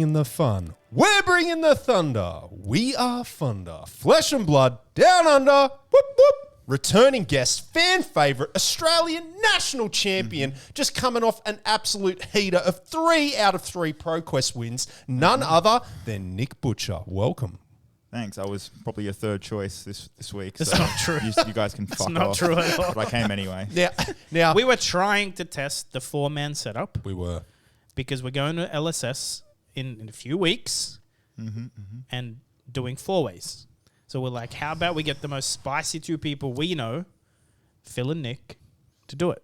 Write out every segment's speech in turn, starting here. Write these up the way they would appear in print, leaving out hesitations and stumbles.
bringing the fun. We're bringing the thunder. We are Funder. Flesh and blood, down under. Whoop, whoop. Returning guest, fan favourite, Australian national champion, just coming off an absolute heater of 3 out of 3 ProQuest wins. None other than Nick Butcher. Welcome. Thanks. I was probably your third choice this week. That's so not true. You guys can fuck not off. true at all. But I came anyway. Now We were trying to test the 4-man setup we were. because we're going to LSS in a few weeks and doing 4-ways. So we're like, how about we get the most spicy 2 people we know, Phil and Nick, to do it.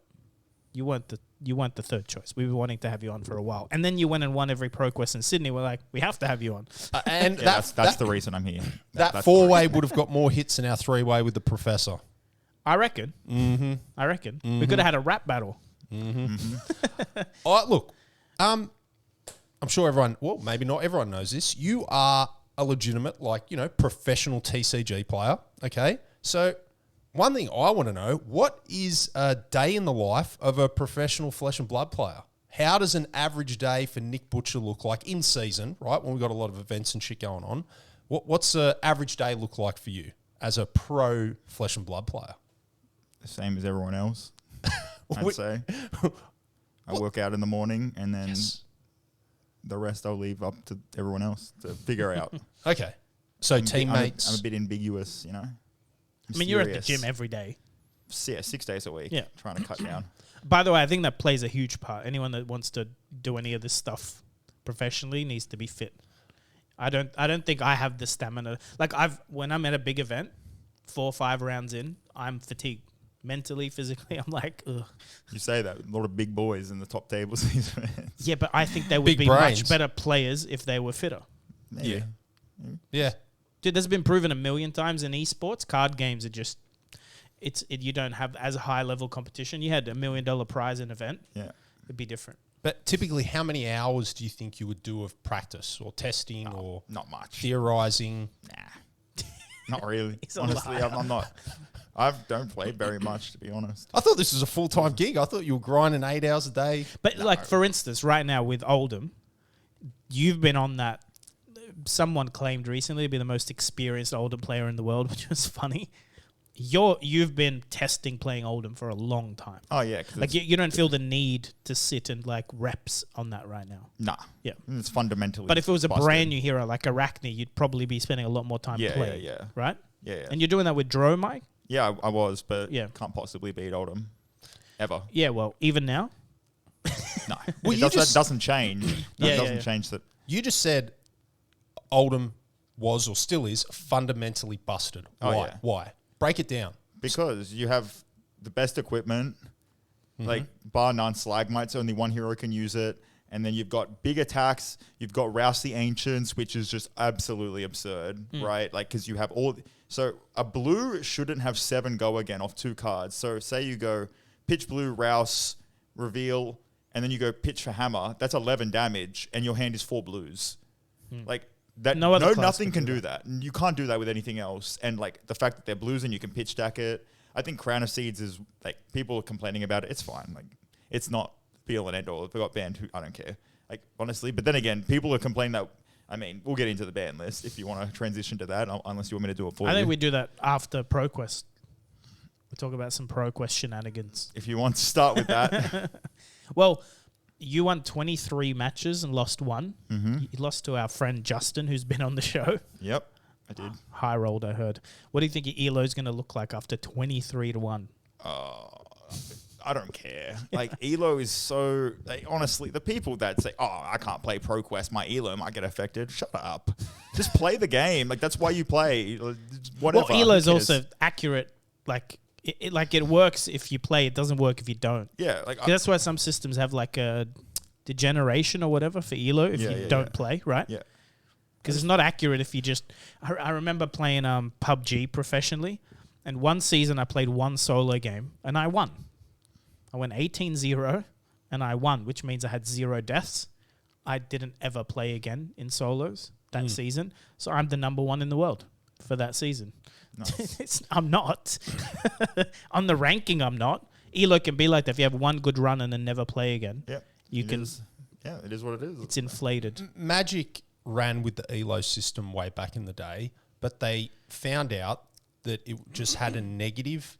You weren't the third choice. We were wanting to have you on for a while. And then you went and won every ProQuest in Sydney. We're like, we have to have you on. And Yeah, that's the reason I'm here. That That's the 4-way would have got more hits than our 3-way with the professor. I reckon. I reckon. We could have had a rap battle. Look, I'm sure everyone, well, maybe not everyone knows this. You are a legitimate, professional TCG player, okay? So one thing I want to know, what is a day in the life of a professional flesh and blood player? How does an average day for Nick Butcher look like in season, right, when we've got a lot of events and shit going on? What's an average day look like for you as a pro flesh and blood player? The same as everyone else, I'd say. I work out in the morning and then the rest I'll leave up to everyone else to figure out. Okay. So teammates. I'm a bit ambiguous, you know. I mean, you're at the Mysterious. gym every day. Yeah, 6 days a week. Yeah. Trying to cut down. By the way, I think that plays a huge part. Anyone that wants to do any of this stuff professionally needs to be fit. I don't think I have the stamina. Like when I'm at a big event, 4 or 5 rounds in, I'm fatigued. Mentally, physically, I'm like, ugh. You say that. A lot of big boys in the top tables. These events. Yeah, but I think they would Big be brains. much better players if they were fitter. Maybe. Yeah. Dude, that's been proven a million times in esports. Card games are just, you don't have as high level competition. You had $1 million prize in event. Yeah. It'd be different. But typically, how many hours do you think you would do of practice or testing or Not much. theorizing? Nah. Not really. He's a Honestly, liar. I'm not. I don't play very much, to be honest. I thought this was a full-time gig. I thought you were grinding 8 hours a day. But like, for instance, right now with Oldham, you've been on that. Someone claimed recently to be the most experienced Oldham player in the world, which was funny. You've been testing playing Oldham for a long time. Oh, yeah. 'cause Like you don't feel the need to sit and like reps on that right now. Nah. Yeah. It's fundamentally But if it was a busted. brand new hero like Arachne, you'd probably be spending a lot more time Yeah, playing. yeah. Right? Yeah. And you're doing that with Dro, Mike? Yeah, I was, but Yeah. can't possibly beat Oldham. Ever. Yeah, well, even now. No. Well, It you that just- doesn't change. That Yeah, doesn't yeah. change that. You just said Oldham was or still is fundamentally busted. Oh, Why? yeah. Why? Break it down. Because you have the best equipment, like bar none, Slagmites, only one hero can use it. And then you've got big attacks. You've got Rouse the Ancients, which is just absolutely absurd, right? Like, because you have all. So a blue shouldn't have 7 go again off 2 cards. So say you go pitch blue, Rouse, reveal, and then you go pitch for hammer. That's 11 damage, and your hand is 4 blues. Like that. No other class nothing can can do do that. You can't do that with anything else. And like the fact that they're blues and you can pitch stack it. I think Crown of Seeds is like people are complaining about it. It's fine. Like it's not be all and end all. If they got banned, I don't care. Like honestly, but then again, people are complaining that. I mean, we'll get into the ban list if you want to transition to that. Unless you want me to do it for I you. think we do that after ProQuest. We talk about some ProQuest shenanigans. If you want to start with that, Well, you won 23 matches and lost 1. Mm-hmm. You lost to our friend Justin, who's been on the show. yep, I did. High rolled, I heard. What do you think your Elo's going to look like after 23-1? I don't care. Like Elo is so. Like, honestly, the people that say, "Oh, I can't play ProQuest, my Elo might get affected." Shut up. Just play the game. Like that's why you play. Whatever. Well, Elo's Who cares? also accurate. Like it works if you play. It doesn't work if you don't. Yeah, like 'Cause that's why some systems have like a degeneration or whatever for Elo if Yeah, you yeah, don't yeah. play, right? yeah. Because it's not accurate if you just... I remember playing PUBG professionally, and one season I played one solo game, and I won. I went 18-0, and I won, which means I had 0 deaths. I didn't ever play again in solos that season, so I'm the number 1 in the world for that season. Nice. I'm not. On the ranking, I'm not. Elo can be like that. If you have one good run and then never play again, Yep. you It can... is. Yeah, it is what it is. It's inflated. Magic ran with the ELO system way back in the day, but they found out that it just had a negative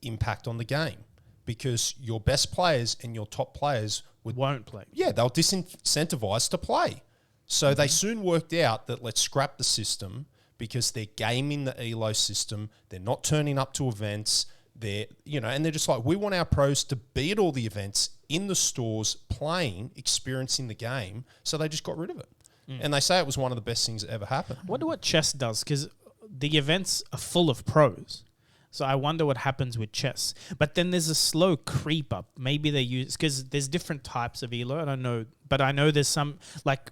impact on the game because your best players and your top players Won't play. yeah, they were disincentivized to play. So they soon worked out that let's scrap the system because they're gaming the ELO system. They're not turning up to events. And they're just like, we want our pros to be at all the events in the stores, playing, experiencing the game. So they just got rid of it. And they say it was one of the best things that ever happened. I wonder what chess does, because the events are full of pros. So I wonder what happens with chess. But then there's a slow creep up. Maybe they use, because there's different types of ELO. I don't know, but I know there's some, like,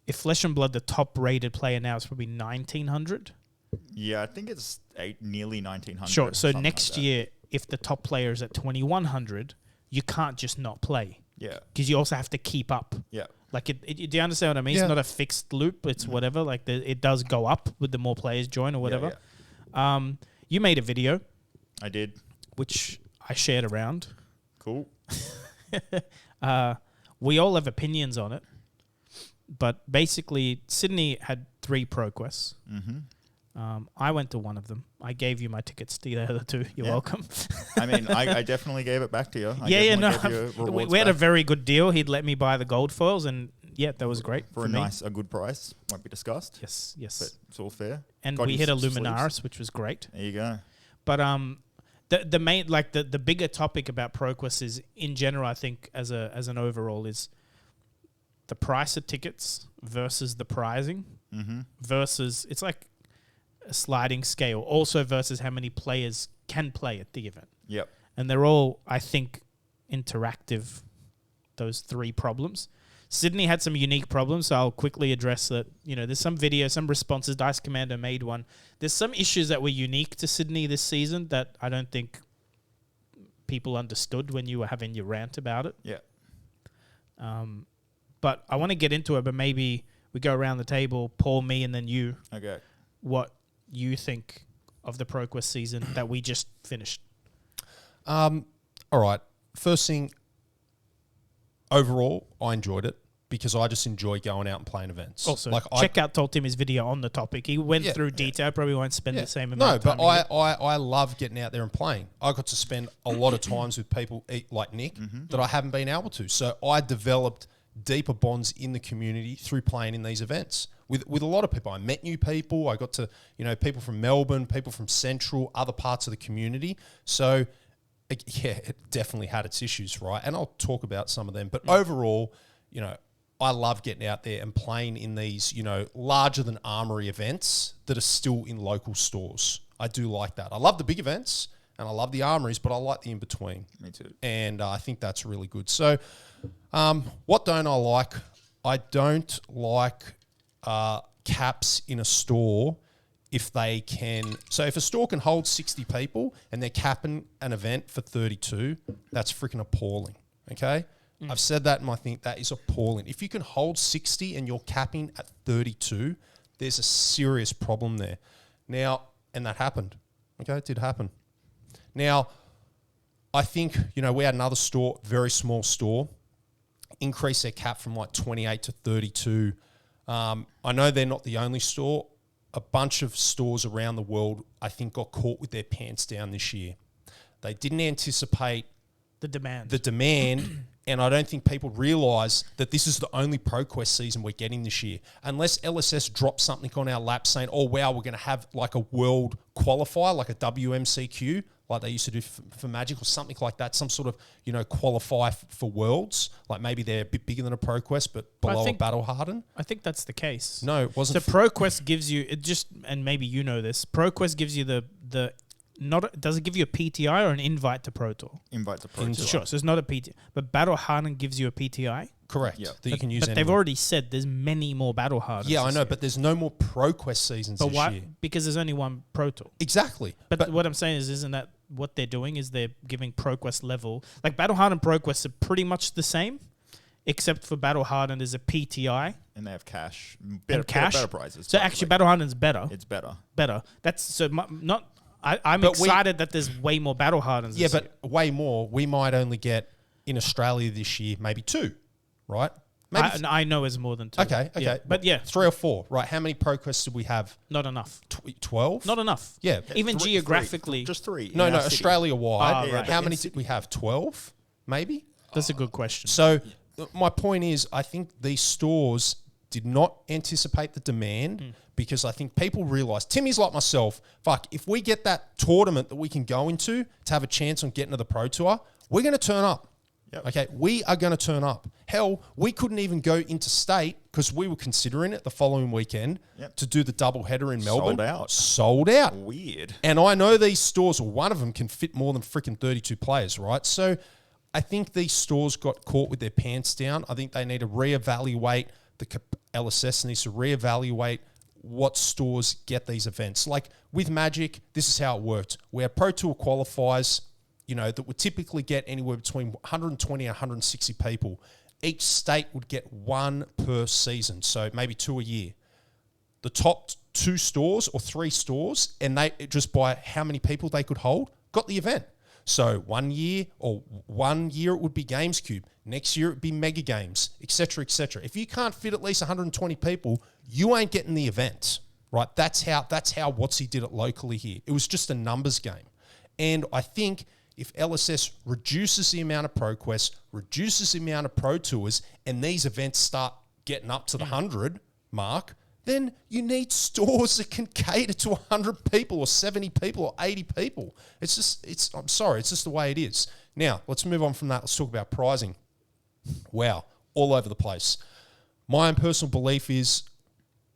if Flesh and Blood, the top rated player now is probably 1900. Yeah, I think it's nearly 1900. Sure. So something next like that. year, if the top player is at 2100, you can't just not play Yeah. because you also have to keep up. Yeah. Like, do you understand what I mean? Yeah. It's not a fixed loop. It's whatever. Like, it does go up with the more players join or whatever. Yeah. You made a video, I did. which I shared around. Cool. We all have opinions on it. But basically, Sydney had 3 Pro Quests. I went to one of them. I gave you my tickets to the other 2. You're Yeah. welcome. I mean, I definitely gave it back to you. We had a very good deal. He'd let me buy the gold foils, and yeah, that was great for a me. a good price. Won't be discussed. Yes, But yes. it's all fair. And Got we you hit a some sleeves. Luminaris, which was great. There you go. But the main, like, the bigger topic about ProQuest is, in general, I think as an overall, is the price of tickets versus the pricing versus, it's like a sliding scale, also versus how many players can play at the event. Yep. And they're all, I think, interactive, those 3 problems. Sydney had some unique problems, so I'll quickly address that. You know, there's some video, some responses. Dice Commander made one. There's some issues that were unique to Sydney this season that I don't think people understood when you were having your rant about it. Yeah. But I want to get into it, but maybe we go around the table, Paul, me, and then you, Okay. what you think of the ProQuest season that we just finished. All right. First thing, overall, I enjoyed it because I just enjoy going out and playing events. Also, like check out Toltimmy's video on the topic. He went Yeah, through detail. I probably won't spend Yeah. the same No, amount of time. but I love getting out there and playing. I got to spend a lot of times with people like Nick that I haven't been able to. So I developed deeper bonds in the community through playing in these events with a lot of people. I met new people. I got to, people from Melbourne, people from Central, other parts of the community. So yeah, it definitely had its issues, right? And I'll talk about some of them. But overall, I love getting out there and playing in these, larger than Armory events that are still in local stores. I do like that. I love the big events and I love the Armories, but I like the in-between. Me too. And I think that's really good. So what don't I like? I don't like caps in a store if they can. So if a store can hold 60 people and they're capping an event for 32, that's freaking appalling, okay? I've said that and I think that is appalling. If you can hold 60 and you're capping at 32, there's a serious problem there. Now, and that happened, okay? It did happen. Now, I think, we had another store, very small store, increase their cap from like 28 to 32. I know they're not the only store. A bunch of stores around the world, I think, got caught with their pants down this year. They didn't anticipate the demand. And I don't think people realise that this is the only ProQuest season we're getting this year. Unless LSS drops something on our lap saying, oh, wow, we're going to have like a world qualifier, like a WMCQ, like they used to do for Magic or something like that, some sort of, qualifier for Worlds. Like maybe they're a bit bigger than a ProQuest, but below a Battle Harden. I think that's the case. No, it wasn't. So ProQuest gives you, and maybe you know this, ProQuest gives you does it give you a PTI or an invite to Pro Tour? Invite to Pro Tour. Sure, so it's not a PTI. But Battle Harden gives you a PTI. Correct. Yeah. That you can use But they've anywhere. already said there's many more Battle Hardens. Yeah, I this know, year. but there's no more ProQuest seasons But this why? year. Because there's only one Pro Tour. Exactly. But what I'm saying is, isn't that what they're doing? Is they're giving ProQuest level, like Battle Hard and ProQuest are pretty much the same, except for Battle Harden there's a PTI And they have cash. and cash. Better prizes. So actually, Battle Harden's better. It's better. Better. That's so not. I'm But excited that there's way more Battle Hardens. Yeah, this but way more. We might only get in Australia this year, maybe 2, right? Maybe I know it's more than 2. okay. Yeah. But yeah, 3 or 4, right? How many pro quests did we have? not enough. 12? Not enough. Yeah. Even Three- geographically. just 3. No, in no, our city. Australia wide. Oh, right. How In many city. did we have? 12, maybe? That's a good question. So my point is, I think these stores did not anticipate the demand because I think people realize, Timmy's like myself, fuck, if we get that tournament that we can go into to have a chance on getting to the Pro Tour, we're going to turn up. Yep. Okay, we are going to turn up. Hell, we couldn't even go interstate because we were considering it the following weekend Yep. to do the double header in Melbourne. Sold out. Sold out. Weird. And I know these stores, or one of them can fit more than freaking 32 players, right? So I think these stores got caught with their pants down. I think they need to reevaluate LSS needs to reevaluate what stores get these events. Like with Magic, this is how it worked. We had Pro Tour qualifiers, that would typically get anywhere between 120 and 160 people. Each state would get 1 per season, so maybe 2 a year. The top 2 stores or 3 stores, and they just by how many people they could hold, got the event. So 1 year it would be GamesCube. Next year it would be Mega Games, etc., etc. If you can't fit at least 120 people, you ain't getting the event, right? That's how WotC did it locally here. It was just a numbers game. And I think if LSS reduces the amount of Pro Quests, reduces the amount of Pro Tours, and these events start getting up to the 100 mark, then you need stores that can cater to 100 people or 70 people or 80 people. I'm sorry, it's just the way it is. Now, let's move on from that. Let's talk about pricing. Wow, all over the place. My own personal belief is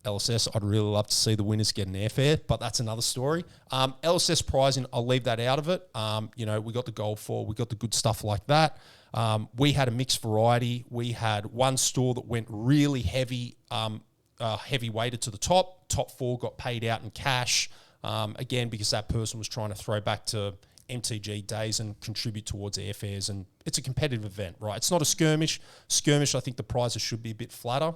LSS, I'd really love to see the winners get an airfare, but that's another story. LSS pricing, I'll leave that out of it. We got the gold for, we got the good stuff like that. We had a mixed variety. We had one store that went really heavy, heavy weighted to the top. Top 4 got paid out in cash, again, because that person was trying to throw back to MTG days and contribute towards airfares. And it's a competitive event, right? It's not a skirmish. Skirmish, I think the prizes should be a bit flatter.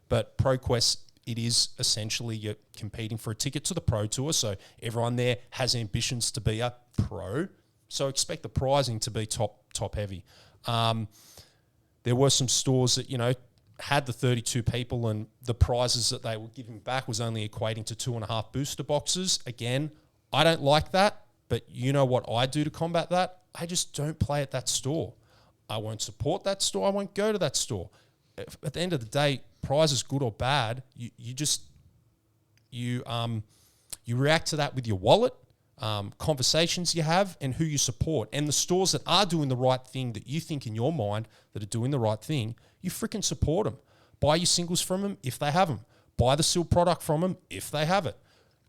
But ProQuest, it is essentially you're competing for a ticket to the Pro Tour. So everyone there has ambitions to be a pro. So expect the pricing to be top heavy. There were some stores that, had the 32 people and the prizes that they were giving back was only equating to 2.5 booster boxes. Again, I don't like that, but you know what I do to combat that? I just don't play at that store. I won't support that store. I won't go to that store. At the end of the day, prizes, good or bad, you react to that with your wallet, conversations you have, and who you support. And the stores that are doing the right thing that you think in your mind that are doing the right thing, you freaking support them. Buy your singles from them if they have them. Buy the seal product from them if they have it.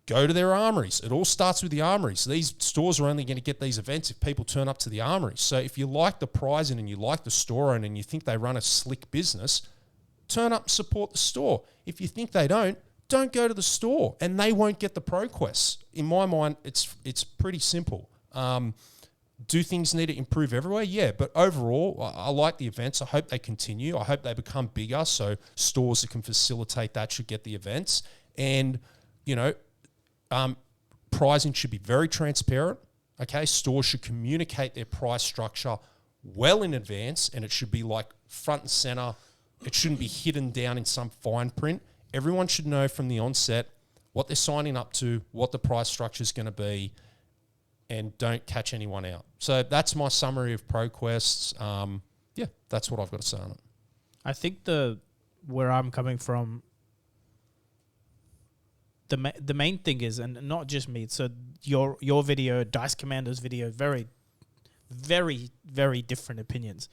Go to their armories. It all starts with the armories. These stores are only going to get these events if people turn up to the armories. So if you like the pricing and you like the store owner and you think they run a slick business, turn up and support the store. If you think they don't go to the store and they won't get the Pro Quests. In my mind, it's pretty simple. Do things need to improve everywhere? Yeah, but overall, I like the events. I hope they continue. I hope they become bigger so stores that can facilitate that should get the events. And, pricing should be very transparent. Okay, stores should communicate their price structure well in advance, and it should be like front and center. It shouldn't be hidden down in some fine print. Everyone should know from the onset what they're signing up to, what the price structure is going to be, and don't catch anyone out. So that's my summary of ProQuests. That's what I've got to say on it. I think where I'm coming from, the main thing is, and not just me, so your video, Dice Commander's video, very, very, very different opinions.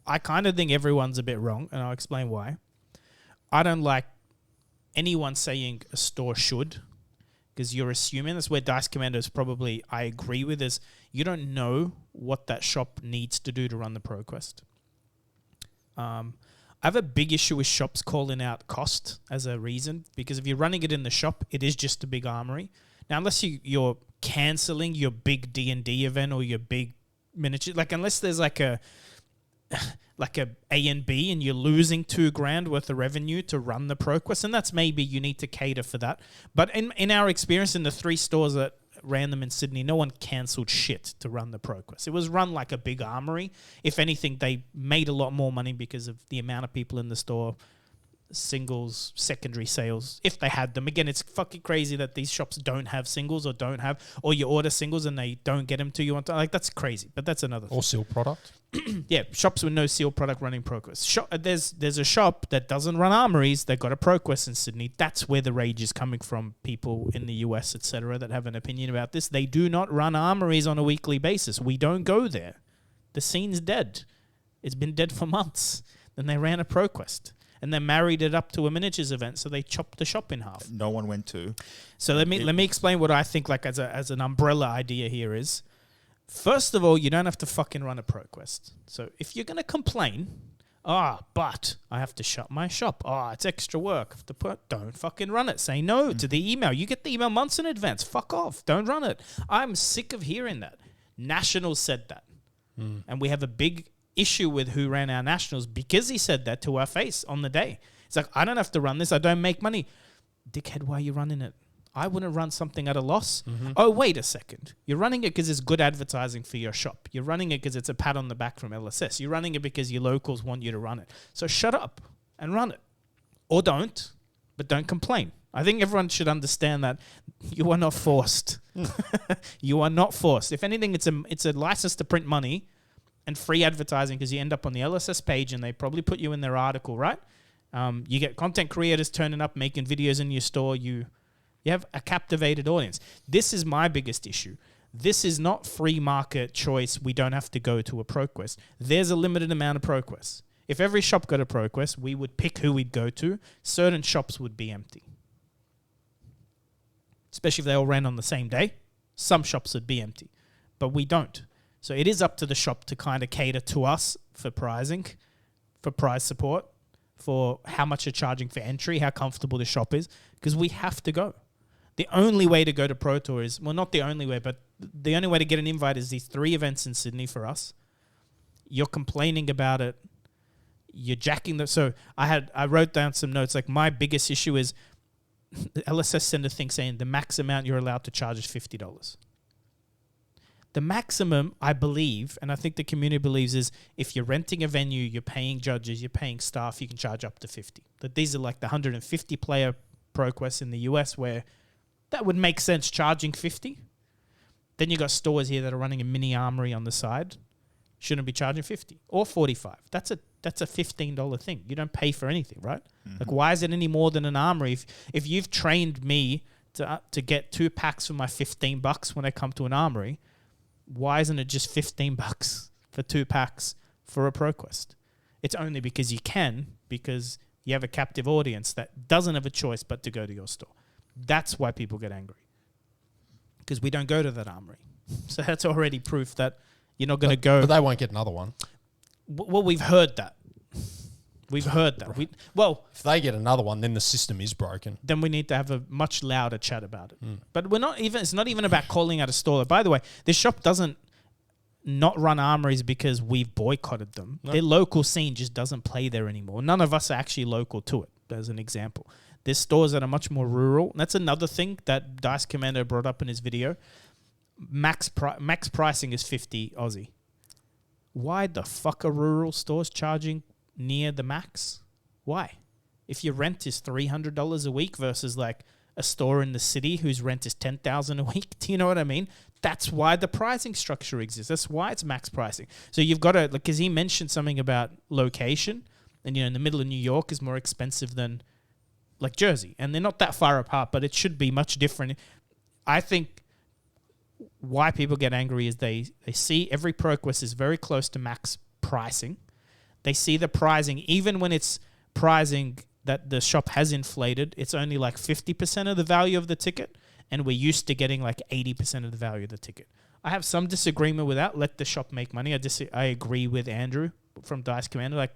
I kind of think everyone's a bit wrong, and I'll explain why. I don't like anyone saying a store should, because you're assuming, that's where Dice Commander's probably, I agree with, is you don't know what that shop needs to do to run the ProQuest. I have a big issue with shops calling out cost as a reason, because if you're running it in the shop, it is just a big armory. Now, unless you're cancelling your big D&D event or your big miniature, like unless there's like a A and B and you're losing $2,000 worth of revenue to run the ProQuest, and that's maybe you need to cater for that. But in our experience in the 3 stores that ran them in Sydney, no one cancelled shit to run the ProQuest. It was run like a big armory. If anything, they made a lot more money because of the amount of people in the store, singles, secondary sales, if they had them. Again, it's fucking crazy that these shops don't have singles or you order singles and they don't get them to you on time. Like, that's crazy, but that's another thing. Or seal product. Yeah, shops with no seal product running ProQuest. There's a shop that doesn't run armories. They've got a ProQuest in Sydney. That's where the rage is coming from. People in the US, etc., that have an opinion about this. They do not run armories on a weekly basis. We don't go there. The scene's dead. It's been dead for months. Then they ran a ProQuest. And they married it up to a miniatures event, so they chopped the shop in half. No one went to. So let me explain what I think, like, as an umbrella idea here is. First of all, you don't have to fucking run a ProQuest. So if you're going to complain, but I have to shut my shop. It's extra work. Don't fucking run it. Say no to the email. You get the email months in advance. Fuck off. Don't run it. I'm sick of hearing that. Nationals said that. And we have a big issue with who ran our Nationals because he said that to our face on the day. It's like, I don't have to run this. I don't make money. Dickhead, why are you running it? I wouldn't run something at a loss. Oh, wait a second. You're running it because it's good advertising for your shop. You're running it because it's a pat on the back from LSS. You're running it because your locals want you to run it. So shut up and run it. Or don't, but don't complain. I think everyone should understand that you are not forced. You are not forced. If anything, it's a license to print money and free advertising because you end up on the LSS page and they probably put you in their article, right? You get content creators turning up, making videos in your store. You have a captivated audience. This is my biggest issue. This is not free market choice. We don't have to go to a ProQuest. There's a limited amount of ProQuests. If every shop got a ProQuest, we would pick who we'd go to. Certain shops would be empty. Especially if they all ran on the same day. Some shops would be empty. But we don't. So it is up to the shop to kind of cater to us for pricing, for price support, for how much they're charging for entry, how comfortable the shop is, because we have to go. The only way to go to Pro Tour is, well, not the only way, but the only way to get an invite is these 3 events in Sydney for us. You're complaining about it. You're jacking the... So I wrote down some notes. Like, my biggest issue is the LSS sent a thing saying the max amount you're allowed to charge is $50. The maximum, I believe, and I think the community believes, is if you're renting a venue, you're paying judges, you're paying staff, you can charge up to 50. That these are like the 150 player ProQuests in the US where that would make sense charging 50. Then you got stores here that are running a mini armory on the side. Shouldn't be charging 50 or 45. That's a $15 thing. You don't pay for anything, right? Like, why is it any more than an armory? If you've trained me to get 2 packs for my $15 when I come to an armory, why isn't it just $15 for 2 packs for a ProQuest? It's only because you can, because you have a captive audience that doesn't have a choice but to go to your store. That's why people get angry. Because we don't go to that armory. So that's already proof that you're not going to go. But they won't get another one. Well, we've heard that. We've heard that. Right. If they get another one, then the system is broken. Then we need to have a much louder chat about it. But it's not even about calling out a store. By the way, this shop doesn't not run armories because we've boycotted them. No. Their local scene just doesn't play there anymore. None of us are actually local to it, as an example. There's stores that are much more rural. And that's another thing that Dice Commando brought up in his video. Max pricing is 50 Aussie. Why the fuck are rural stores charging near the max? Why? If your rent is $300 a week versus like a store in the city whose rent is $10,000 a week, do you know what I mean? That's why the pricing structure exists. That's why it's max pricing. So you've got to, like, because he mentioned something about location, and in the middle of New York is more expensive than like Jersey, and they're not that far apart, but it should be much different. I think why people get angry is they see every ProQuest is very close to max pricing. They see the pricing, even when it's pricing that the shop has inflated, it's only like 50% of the value of the ticket, and we're used to getting like 80% of the value of the ticket. I have some disagreement with that. Let the shop make money. I agree with Andrew from Dice Commander. Like,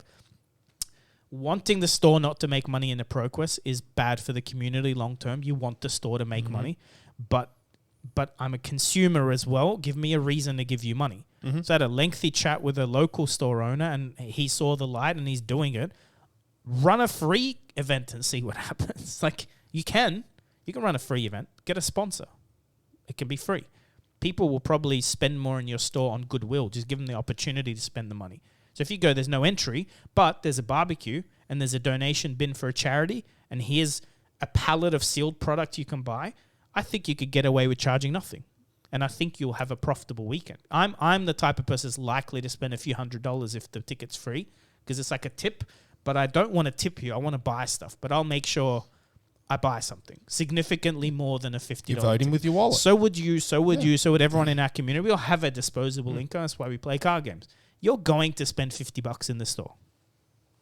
wanting the store not to make money in the ProQuest is bad for the community long term. You want the store to make money, but I'm a consumer as well. Give me a reason to give you money. So I had a lengthy chat with a local store owner, and he saw the light and he's doing it. Run a free event and see what happens. Like, you can run a free event, get a sponsor. It can be free. People will probably spend more in your store on goodwill. Just give them the opportunity to spend the money. So if you go, there's no entry, but there's a barbecue and there's a donation bin for a charity, and here's a pallet of sealed product you can buy, I think you could get away with charging nothing. And I think you'll have a profitable weekend. I'm the type of person that's likely to spend a few $100s if the ticket's free, because it's like a tip, but I don't want to tip you. I want to buy stuff, but I'll make sure I buy something significantly more than a $50. You're voting with your wallet. So would you, so would you, so would everyone in our community. We all have a disposable income. That's why we play card games. You're going to spend $50 in the store.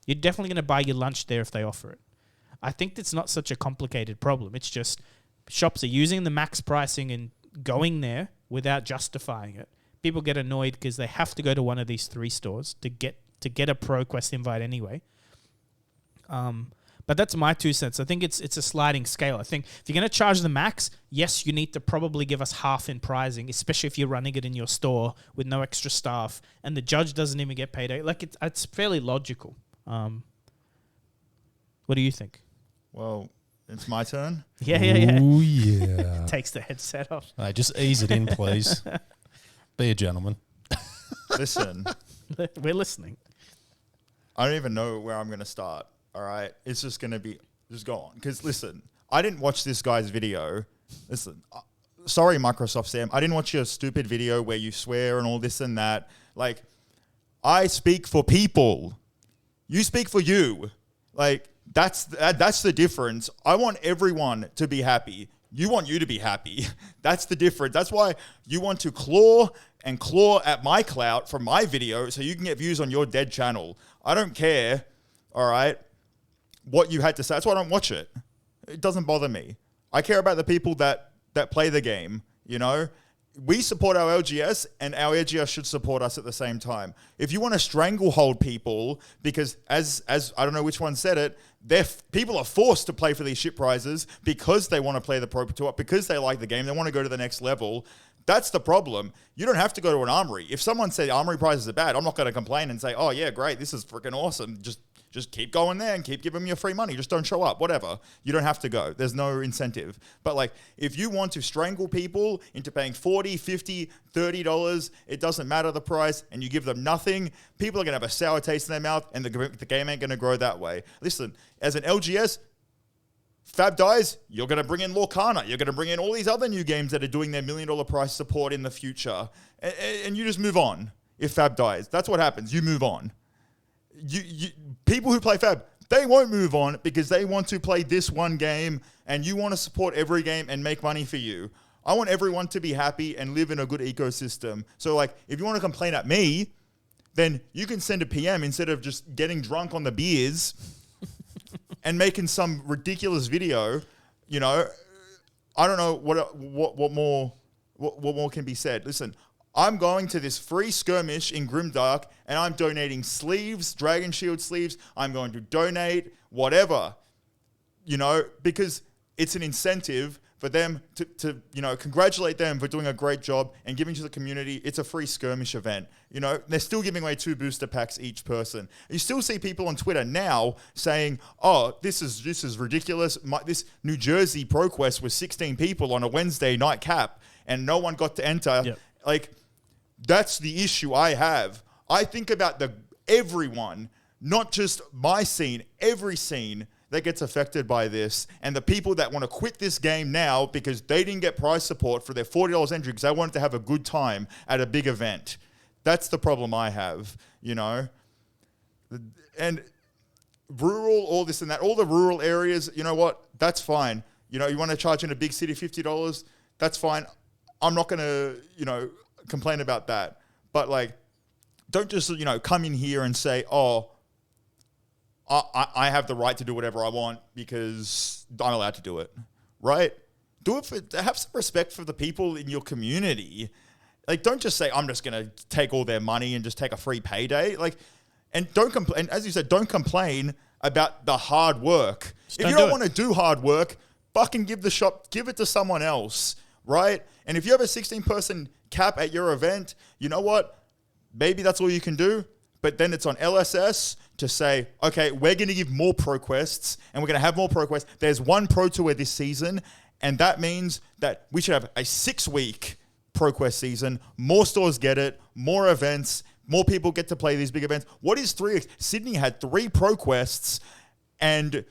You're definitely going to buy your lunch there if they offer it. I think it's not such a complicated problem. It's just shops are using the max pricing and going there without justifying it. People get annoyed because they have to go to one of these 3 stores to get a ProQuest invite anyway. But that's my 2 cents. I think it's a sliding scale. I think if you're going to charge the max, yes, you need to probably give us half in pricing, especially if you're running it in your store with no extra staff and the judge doesn't even get paid. Like it's fairly logical. What do you think? Well, it's my turn. Yeah. Oh, yeah. Takes the headset off. Hey, just ease it in, please. Be a gentleman. Listen, We're listening. I don't even know where I'm going to start. All right. It's just going to be, just go on. Because listen, I didn't watch this guy's video. Listen, sorry, Microsoft Sam. I didn't watch your stupid video where you swear and all this and that. Like, I speak for people. You speak for you. Like, that's the difference. I want everyone to be happy. You want you to be happy. That's the difference. That's why you want to claw at my clout from my video so you can get views on your dead channel. I don't care, all right, what you had to say. That's why I don't watch it. It doesn't bother me. I care about the people that play the game, you know? We support our LGS, and our LGS should support us at the same time. If you want to stranglehold people, because as I don't know which one said it, people are forced to play for these shit prizes because they want to play the Pro Tour, because they like the game, they want to go to the next level. That's the problem. You don't have to go to an armory. If someone said armory prizes are bad, I'm not going to complain and say, oh yeah, great, this is freaking awesome. Just keep going there and keep giving me your free money. Just don't show up, whatever. You don't have to go. There's no incentive. But like, if you want to strangle people into paying $40, $50, $30, it doesn't matter the price, and you give them nothing, people are going to have a sour taste in their mouth, and the game ain't going to grow that way. Listen, as an LGS, Fab dies, you're going to bring in Lorcana. You're going to bring in all these other new games that are doing their $1 million price support in the future. And you just move on if Fab dies. That's what happens. You move on. You people who play Fab, they won't move on because they want to play this one game, and you want to support every game and make money for you. I want everyone to be happy and live in a good ecosystem. So like, if you want to complain at me, then you can send a PM instead of just getting drunk on the beers and making some ridiculous video. You know, I don't know what more can be said. Listen, I'm going to this free skirmish in Grimdark, and I'm donating sleeves, Dragon Shield sleeves. I'm going to donate whatever, you know, because it's an incentive for them to you know, congratulate them for doing a great job and giving to the community. It's a free skirmish event. You know, they're still giving away 2 booster packs each person. You still see people on Twitter now saying, oh, this is ridiculous. This New Jersey ProQuest was 16 people on a Wednesday night cap, and no one got to enter. Yep. Like, that's the issue I have. I think about everyone, not just my scene, every scene that gets affected by this, and the people that want to quit this game now because they didn't get prize support for their $40 entry because they wanted to have a good time at a big event. That's the problem I have, you know? And rural, all this and that, all the rural areas, you know what? That's fine. You know, you want to charge in a big city $50? That's fine. I'm not going to, you know, complain about that. But like, don't just, you know, come in here and say, oh, I have the right to do whatever I want because I'm allowed to do it, right? Do it have some respect for the people in your community. Like, don't just say, I'm just going to take all their money and just take a free payday. Like, and don't complain. As you said, don't complain about the hard work. If you don't want to do hard work, fucking give it to someone else, right? And if you have a 16-person cap at your event, you know what? Maybe that's all you can do. But then it's on LSS to say, okay, we're going to give more ProQuests, and we're going to have more ProQuests. There's one Pro Tour this season, And that means that we should have a 6-week ProQuest season. More stores get it, more events, more people get to play these big events. What is 3 weeks? Sydney had 3 ProQuests, and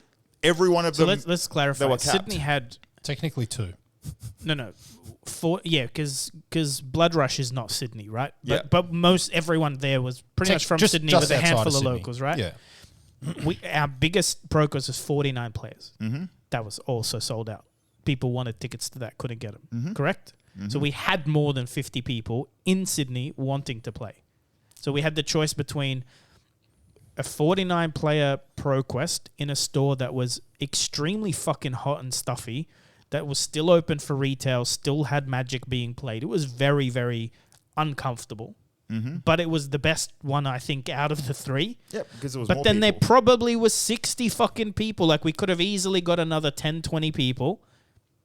every one of So them. let's clarify. they were capped. Sydney had Technically 2. no 4. Yeah, because Blood Rush is not Sydney, right? Yeah. But most everyone there was pretty much from Sydney with a outside handful of Sydney. locals, right? Yeah. Our biggest ProQuest was 49 players. Mm-hmm. That was also sold out. People wanted tickets to that, couldn't get them. Mm-hmm. Correct? So we had more than 50 people in Sydney wanting to play. So we had the choice between a 49-player ProQuest in a store that was extremely fucking hot and stuffy, that was still open for retail, still had Magic being played. It was very, very uncomfortable. Mm-hmm. But it was the best one, I think, out of the 3. Yep, because it was But more then there people. probably was 60 fucking people. Like, we could have easily got another 10, 20 people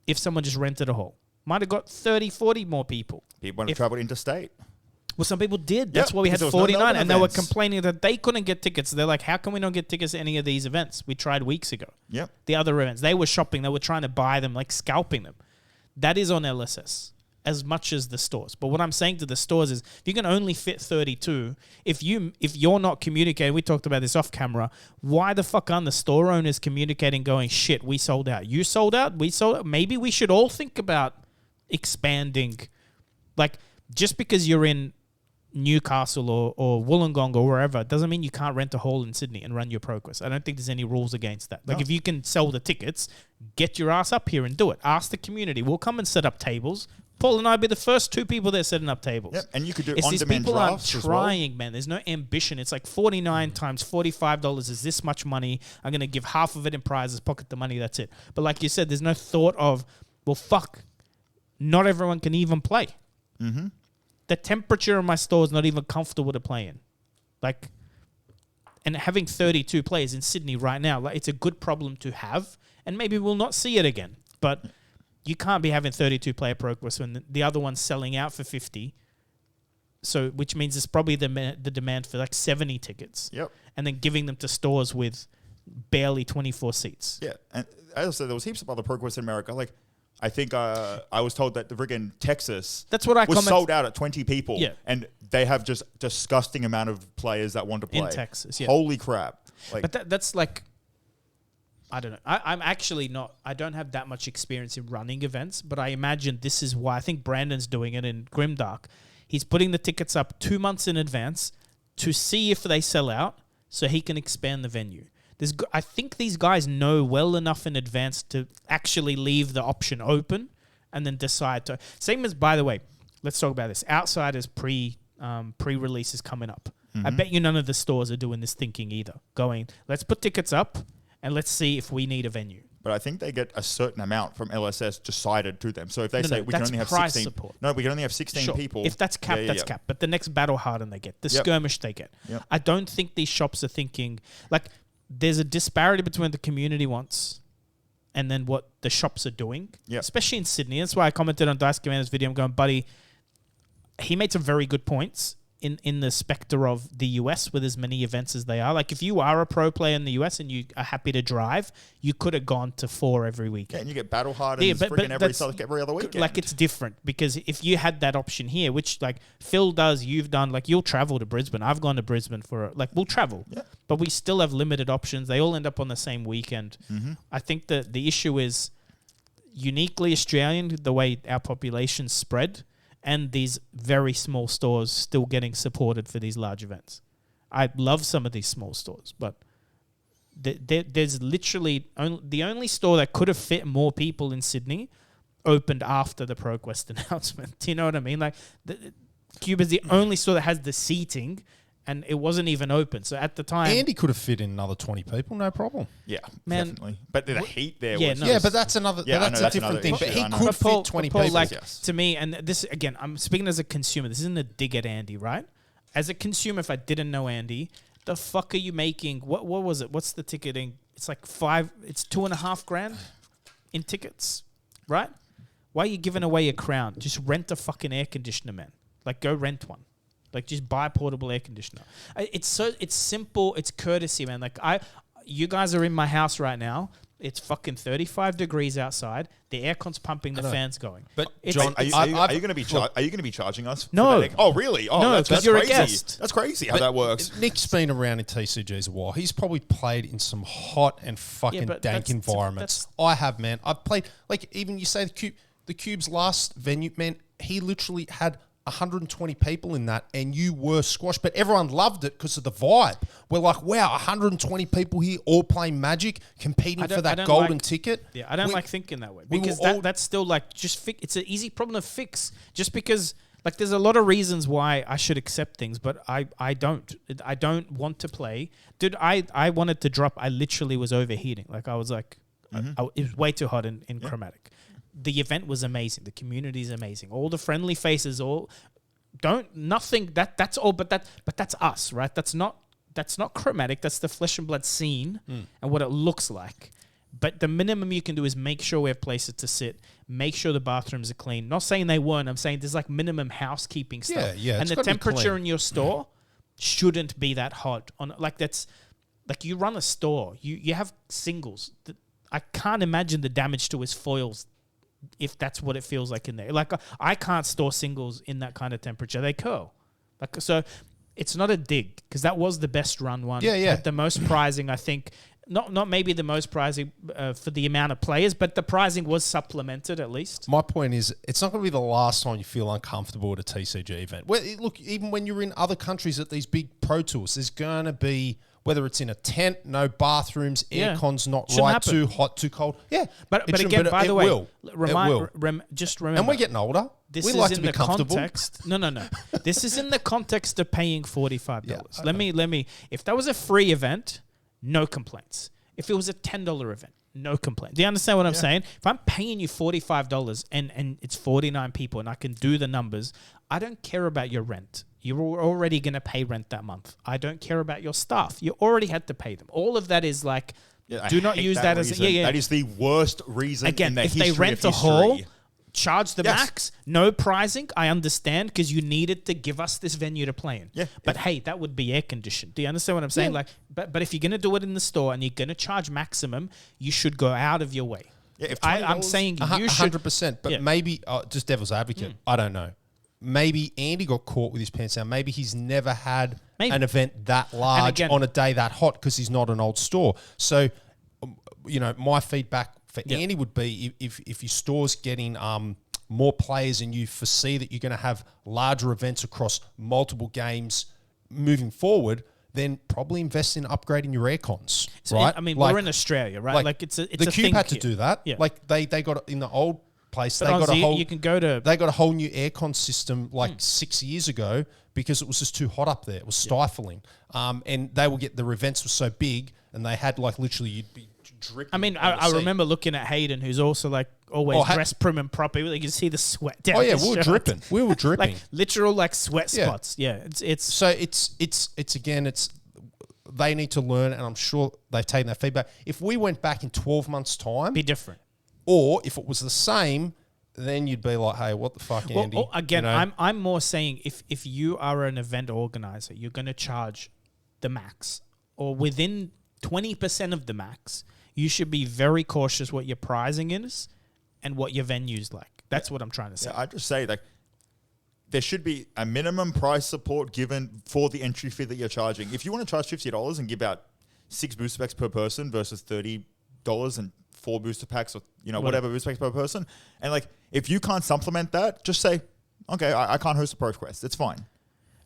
if someone just rented a hall. Might have got 30, 40 more people. People want to if- travel interstate. Well, some people did. That's why we had because there was no 49, Melbourne and they were events. complaining that they couldn't get tickets. They're like, how can we not get tickets to any of these events? We tried weeks ago. Yep. The other events. They were shopping. They were trying to buy them, like scalping them. That is on LSS as much as the stores. But what I'm saying to the stores is, if you can only fit 32, if you're not communicating, we talked about this off camera, why the fuck aren't the store owners communicating going, shit, we sold out. You sold out? We sold out? Maybe we should all think about expanding. Like, just because you're in Newcastle or Wollongong or wherever doesn't mean you can't rent a hall in Sydney and run your ProQuest. I don't think there's any rules against that. Like, No. if you can sell the tickets, get your ass up here and do it. Ask the community. We'll come and set up tables. Paul and I will be the first 2 people there setting up tables. Yep, and you could do It's these on-demand people aren't drafts as well. trying, man. There's no ambition. It's like 49 times $45 is this much money. I'm going to give half of it in prizes, pocket the money, that's it. But like you said, there's no thought of, well, fuck, not everyone can even play. Mm-hmm. The temperature in my store is not even comfortable to play in. Like, and having 32 players in Sydney right now, like, it's a good problem to have, and maybe we'll not see it again. But you can't be having 32 player ProQuest when the other one's selling out for 50. So, which means it's probably the demand for like 70 tickets, Yep. and then giving them to stores with barely 24 seats. Yeah, and as I said, there was heaps of other ProQuests in America. Like, I think I was told that the friggin' Texas That's what I was comment sold out at 20 people. Yeah. And they have just disgusting amount of players that want to play. in Texas. Yeah. Holy crap. Like, But that's like, I don't know. I'm actually not, I don't have that much experience in running events, but I imagine this is why I think Brandon's doing it in Grimdark. He's putting the tickets up 2 months in advance to see if they sell out so he can expand the venue. I think these guys know well enough in advance to actually leave the option open and then decide to. Same as, by the way, let's talk about this. Outsiders pre-release is coming up. I bet you none of the stores are doing this thinking either. Going, let's put tickets up and let's see if we need a venue. but I think they get a certain amount from LSS decided to them. So if they No, say no, we can that's only have prize 16, support. no, we can only have 16 Sure. people. If that's capped, Yeah, that's yeah. capped. But the next battle harden they get, the Yep. skirmish they get. Yep. I don't think these shops are thinking like there's a disparity between what the community wants and then what the shops are doing. Yep. Especially in Sydney. That's why I commented on Dice Commander's video. I'm going, buddy, he made some very good points in the specter of the US with as many events as they are. Like if you are a pro player in the US and you are happy to drive, you could have gone to 4 every weekend. Yeah, and you get battle hardened Yeah, but every that's- other weekend. Like it's different because if you had that option here, which like Phil does, you've done, like you'll travel to Brisbane. I've gone to Brisbane like we'll travel, Yeah. but we still have limited options. They all end up on the same weekend. Mm-hmm. I think that the issue is uniquely Australian, the way our population's spread, and these very small stores still getting supported for these large events. I love some of these small stores, but there's literally the only store that could have fit more people in Sydney opened after the ProQuest announcement. Do you know what I mean? Like, Cuba's the only store that has the seating, and it wasn't even open. So at the time, Andy could have fit in another 20 people, no problem. Yeah, Man, definitely. But the heat there yeah, was... no, Yeah, but that's another. Yeah, I that's know, a that's different another thing. issue, But he I know. could But Paul, fit 20 but Paul, people. like yes. to me, and this again, I'm speaking as a consumer. This isn't a dig at Andy, right? As a consumer, if I didn't know Andy, the fuck are you making? What was it? What's the ticketing? It's like it's $2,500 in tickets, right? Why are you giving away a crown? Just rent a fucking air conditioner, man. Like go rent one. Like just buy a portable air conditioner. It's simple. It's courtesy, man. Like you guys are in my house right now. It's fucking 35 degrees outside. The aircon's pumping, the fan's going. But It's- John, Are you going to be charging us? for No. that? Oh, really? Oh, No, that's 'cause you're a crazy. guest. That's crazy how that works. Nick's been around in TCGs a while. He's probably played in some hot and fucking but dank that's- environments. I have, man. I've played, like, even you say the Cube's last venue, man, he literally had 120 people in that, and you were squashed, but everyone loved it because of the vibe. We're like, wow, 120 people here all playing Magic, competing for that golden ticket. Yeah, I don't like thinking that way we because will all- that's still like just it's an easy problem to fix. Just because like there's a lot of reasons why I should accept things, but I don't. I don't want to play, dude. I wanted to drop. I literally was overheating. Like I was like, it was way too hot in Chromatic. The event was amazing. The community is amazing. All the friendly faces, that's all, but that's us, right? That's not Chromatic. That's the Flesh and Blood scene and what it looks like. But the minimum you can do is make sure we have places to sit, make sure the bathrooms are clean. Not saying they weren't. I'm saying there's like minimum housekeeping stuff. Yeah, And it's the gotta be temperature clean. in your store shouldn't be that hot. Like you run a store, you have singles. I can't imagine the damage to his foils if that's what it feels like in there. Like I can't store singles in that kind of temperature. They curl. Like so, it's not a dig because that was the best run one. Yeah. Had the most prizing, I think. Not maybe the most prizing for the amount of players, but the prizing was supplemented at least. My point is, it's not going to be the last time you feel uncomfortable at a TCG event. Well, look, even when you're in other countries at these big pro tours, there's going to be, whether it's in a tent, no bathrooms, Yeah. aircon's not Shouldn't right, happen. too hot, too cold. Yeah, But it shouldn't, again, by it the way, will. It will. just remember. And we're getting older. This we is like in to be the comfortable. context. No. This is in the context of paying $45. Yeah, Let me. If that was a free event, no complaints. If it was a $10 event, no complaint. Do you understand what I'm saying? If I'm paying you $45 and it's 49 people and I can do the numbers, I don't care about your rent. You're already going to pay rent that month. I don't care about your staff. You already had to pay them. All of that is like, do not use that as reason. a... That is the worst reason Again, in the if history they rent of a history. hall, charge the Yes. max, no pricing. I understand because you needed to give us this venue to play in. Yeah. But hey, that would be air conditioned. Do you understand what I'm saying? Yeah. Like, but if you're gonna do it in the store and you're gonna charge maximum, you should go out of your way. Yeah, if I'm $20 saying you should. 100%. But Yeah. maybe, just devil's advocate, I don't know. Maybe Andy got caught with his pants down. Maybe he's never had Maybe. an event that large again- on a day that hot because he's not an old store. So, my feedback for Andy would be if your store's getting more players and you foresee that you're going to have larger events across multiple games moving forward, then probably invest in upgrading your aircons, right? I mean, Like- we're in Australia, right? Like it's a the Cube thing had to here. do that. Yeah. Like they got in the old place. But They got a Ozzy, whole. you can go to. They got a whole new aircon system like 6 years ago because it was just too hot up there. It was stifling. And they will get the events were so big and they had like literally you'd be dripping. I mean, on the I seat. remember looking at Hayden, who's also like always dressed prim and proper. You can see the sweat down. Oh yeah, his we were shirt. dripping. We were dripping. Like literal like sweat Yeah. spots. Yeah, it's So it's again they need to learn, and I'm sure they've taken that feedback. If we went back in 12 months' time, be different. or if it was the same, then you'd be like, hey, what the fuck, Well, Andy? again, You know? I'm more saying if you are an event organizer, you're going to charge the max or within 20% of the max. You should be very cautious what your pricing is and what your venue's like. That's what I'm trying to say. Yeah, I just say like there should be a minimum price support given for the entry fee that you're charging. If you want to charge $50 and give out 6 booster packs per person versus $30 and 4 booster packs or whatever booster packs per person, and like if you can't supplement that, just say, okay, I can't host a Pro Quest. It's fine.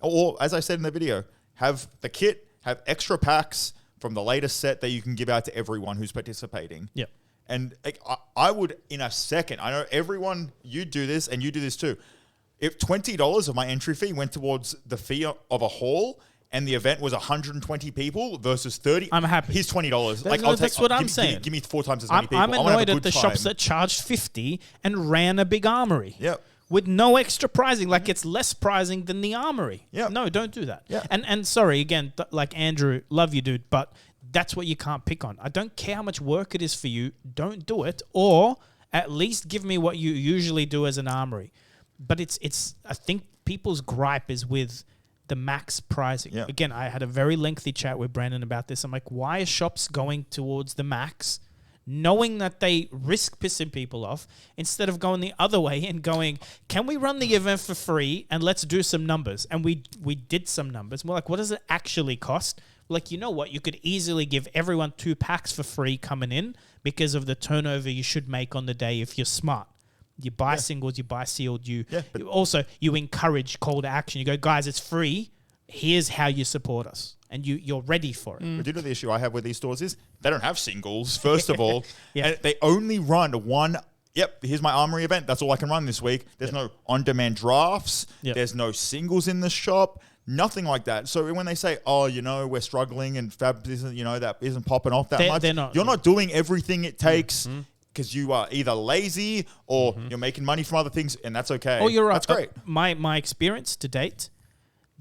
Or as I said in the video, have the kit, have extra packs from the latest set that you can give out to everyone who's participating. Yeah. And like, I would, in a second, I know everyone, you do this and you do this too. If $20 of my entry fee went towards the fee of a hall and the event was 120 people versus 30, I'm happy. Here's $20. That's what I'm saying. Give me 4 times as many people. I'm I wanna have a annoyed at good the shops time. that charged 50 and ran a big armory. Yep. With no extra pricing, like it's less pricing than the armory. Yep. No, don't do that. Yeah. And sorry again, like Andrew, love you, dude, but that's what you can't pick on. I don't care how much work it is for you. Don't do it, or at least give me what you usually do as an armory. But it's I think people's gripe is with the max pricing. Yeah. Again, I had a very lengthy chat with Brandon about this. I'm like, why are shops going towards the max? knowing that they risk pissing people off, instead of going the other way and going, can we run the event for free and let's do some numbers? And we did some numbers. We're like, what does it actually cost? Like, you know what? You could easily give everyone 2 packs for free coming in because of the turnover you should make on the day if you're smart. You buy singles, you buy sealed. You encourage call to action. You go, guys, it's free. Here's how you support us. And you're ready for it. But do you know the issue I have with these stores is they don't have singles, first of all. Yeah. And they only run one. Yep, here's my Armory event. That's all I can run this week. There's no on-demand drafts. Yep. There's no singles in the shop. Nothing like that. So when they say, oh, we're struggling and Fab isn't, that isn't popping off that much, you're not doing everything it takes because you are either lazy or you're making money from other things, and that's okay. Oh, you're right. That's great. My experience to date,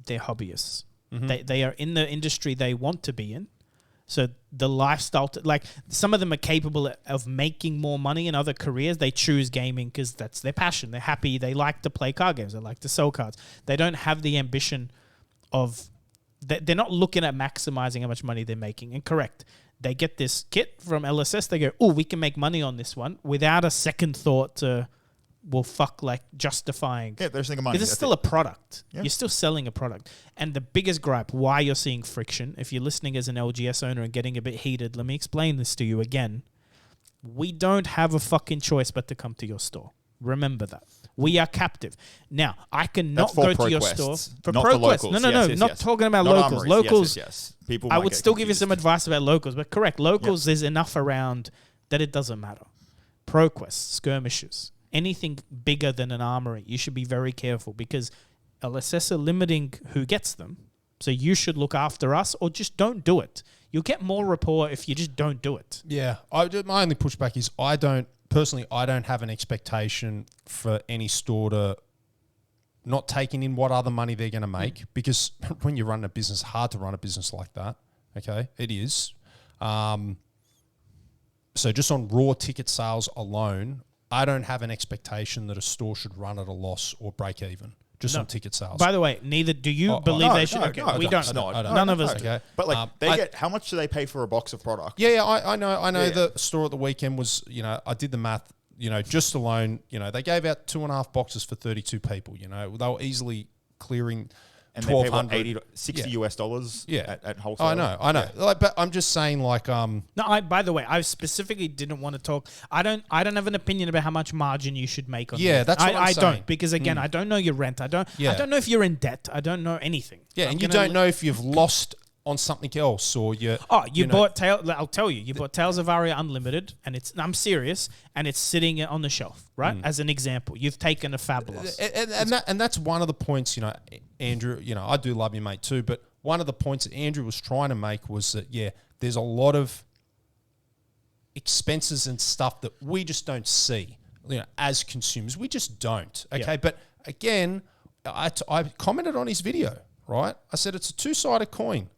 they're hobbyists. They are in the industry they want to be in. So the lifestyle, like some of them are capable of making more money in other careers. They choose gaming because that's their passion. They're happy. They like to play card games. They like to sell cards. They don't have the ambition of, they're not looking at maximizing how much money they're making. And correct, they get this kit from LSS. They go, oh, we can make money on this one without a second thought to, justifying. Yeah, they're thinking money. Because it's still a product. Yeah. You're still selling a product. And the biggest gripe, why you're seeing friction, if you're listening as an LGS owner and getting a bit heated, let me explain this to you again. We don't have a fucking choice but to come to your store. Remember that. We are captive. Now, I cannot go to your store for not ProQuest. for locals. No, not talking about locals. Armories. Locals, Yes. People I might would get still give you confused. some advice about locals, but correct, locals, there's enough around that it doesn't matter. ProQuest, skirmishes, anything bigger than an armory, you should be very careful because LSS are limiting who gets them. So you should look after us or just don't do it. You'll get more rapport if you just don't do it. Yeah. My only pushback is I don't have an expectation for any store to not taking in what other money they're going to make because when you run a business, it's hard to run a business like that. Okay. It is. So just on raw ticket sales alone, I don't have an expectation that a store should run at a loss or break even just on ticket sales. By the way, neither do you believe they should. We don't. None of us do. Okay. But they get, how much do they pay for a box of product? Yeah, I know. Yeah. The store at the weekend was, I did the math, just alone, they gave out 2.5 boxes for 32 people, they were easily clearing And they pay what, 1,200. $60 US at wholesale. I know. Yeah. But I'm just saying No, by the way, I specifically didn't want to talk. I don't have an opinion about how much margin you should make on Yeah, that's what I'm I saying. don't, because again, I don't know your rent. I don't know if you're in debt. I don't know anything. Yeah, and you don't know if you've lost on something else or you bought I'll tell you, you bought Tales of Aria Unlimited, and I'm serious, and it's sitting on the shelf, right? As an example, you've taken a fabulous. And that's one of the points, Andrew, I do love you, mate, too, but one of the points that Andrew was trying to make was that, there's a lot of expenses and stuff that we just don't see, as consumers. We just don't, okay? Yeah. But again, I commented on his video, right? I said it's a two-sided coin.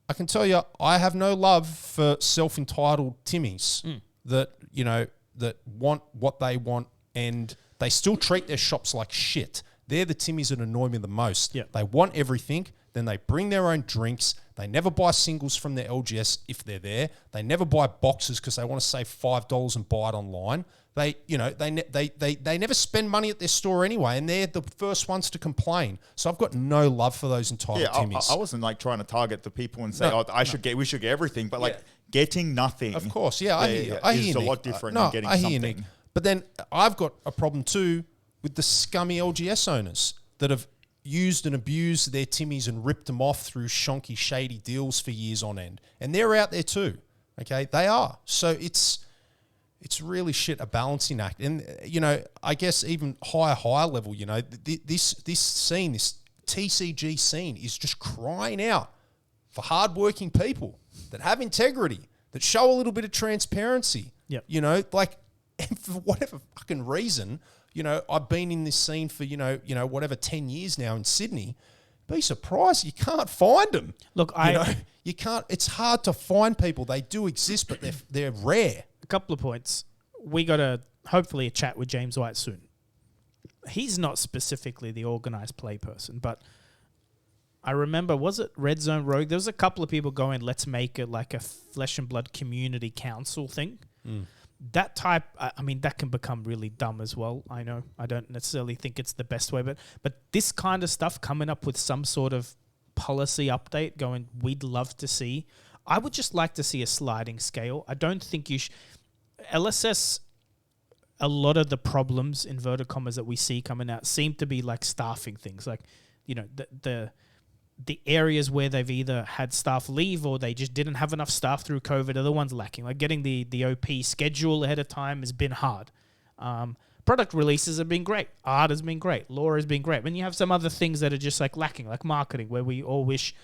I can tell you, I have no love for self-entitled Timmies that want what they want and they still treat their shops like shit. They're the Timmies that annoy me the most. Yeah. They want everything. Then they bring their own drinks. They never buy singles from their LGS if they're there. They never buy boxes because they want to save $5 and buy it online. They never spend money at their store anyway, and they're the first ones to complain. So I've got no love for those entitled Timmies. I wasn't trying to target the people and say, we should get everything, but getting nothing. Of course, I hear you. is a lot different than getting I hear something. you, Nick. But then I've got a problem too with the scummy LGS owners that have used and abused their Timmies and ripped them off through shonky, shady deals for years on end. And they're out there too, okay? They are. So it's really shit, a balancing act. And, I guess even higher level, this scene, this TCG scene is just crying out for hardworking people that have integrity, that show a little bit of transparency. Yep. And for whatever fucking reason, I've been in this scene for, whatever, 10 years now in Sydney. Be surprised you can't find them. Look, you can't, it's hard to find people. They do exist, but they're rare. a couple of points. We got hopefully a chat with James White soon. He's not specifically the organized play person, but I remember, was it Red Zone Rogue? There was a couple of people going, let's make it like a Flesh and Blood community council thing. That type, I mean, that can become really dumb as well. I know. I don't necessarily think it's the best way, but this kind of stuff coming up with some sort of policy update going, we'd love to see. I would just like to see a sliding scale. I don't think you LSS, a lot of the problems, inverted commas, that we see coming out seem to be like staffing things. Like, you know, the areas where they've either had staff leave or they just didn't have enough staff through COVID are the ones lacking. Like getting the OP schedule ahead of time has been hard. Product releases have been great. Art has been great. Lore has been great. When you have some other things that are just like lacking, like marketing, where we wish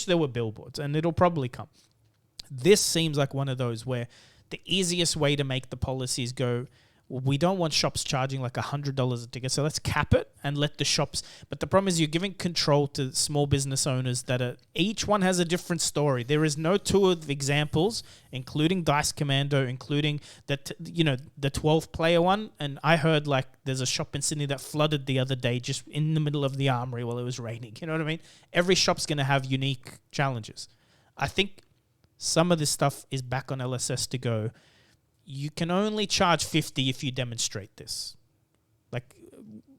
there were billboards, and it'll probably come. This seems like one of those where the easiest way to make the policies go, we don't want shops charging like $100 a ticket, so let's cap it and let the shops. But the problem is you're giving control to small business owners that are, each one has a different story. There is no two of examples, including Dice Commando, including the 12-player one. And I heard like there's a shop in Sydney that flooded the other day just in the middle of the Armory while it was raining. You know what I mean? Every shop's going to have unique challenges. I think some of this stuff is back on LSS to go, you can only charge 50 if you demonstrate this. Like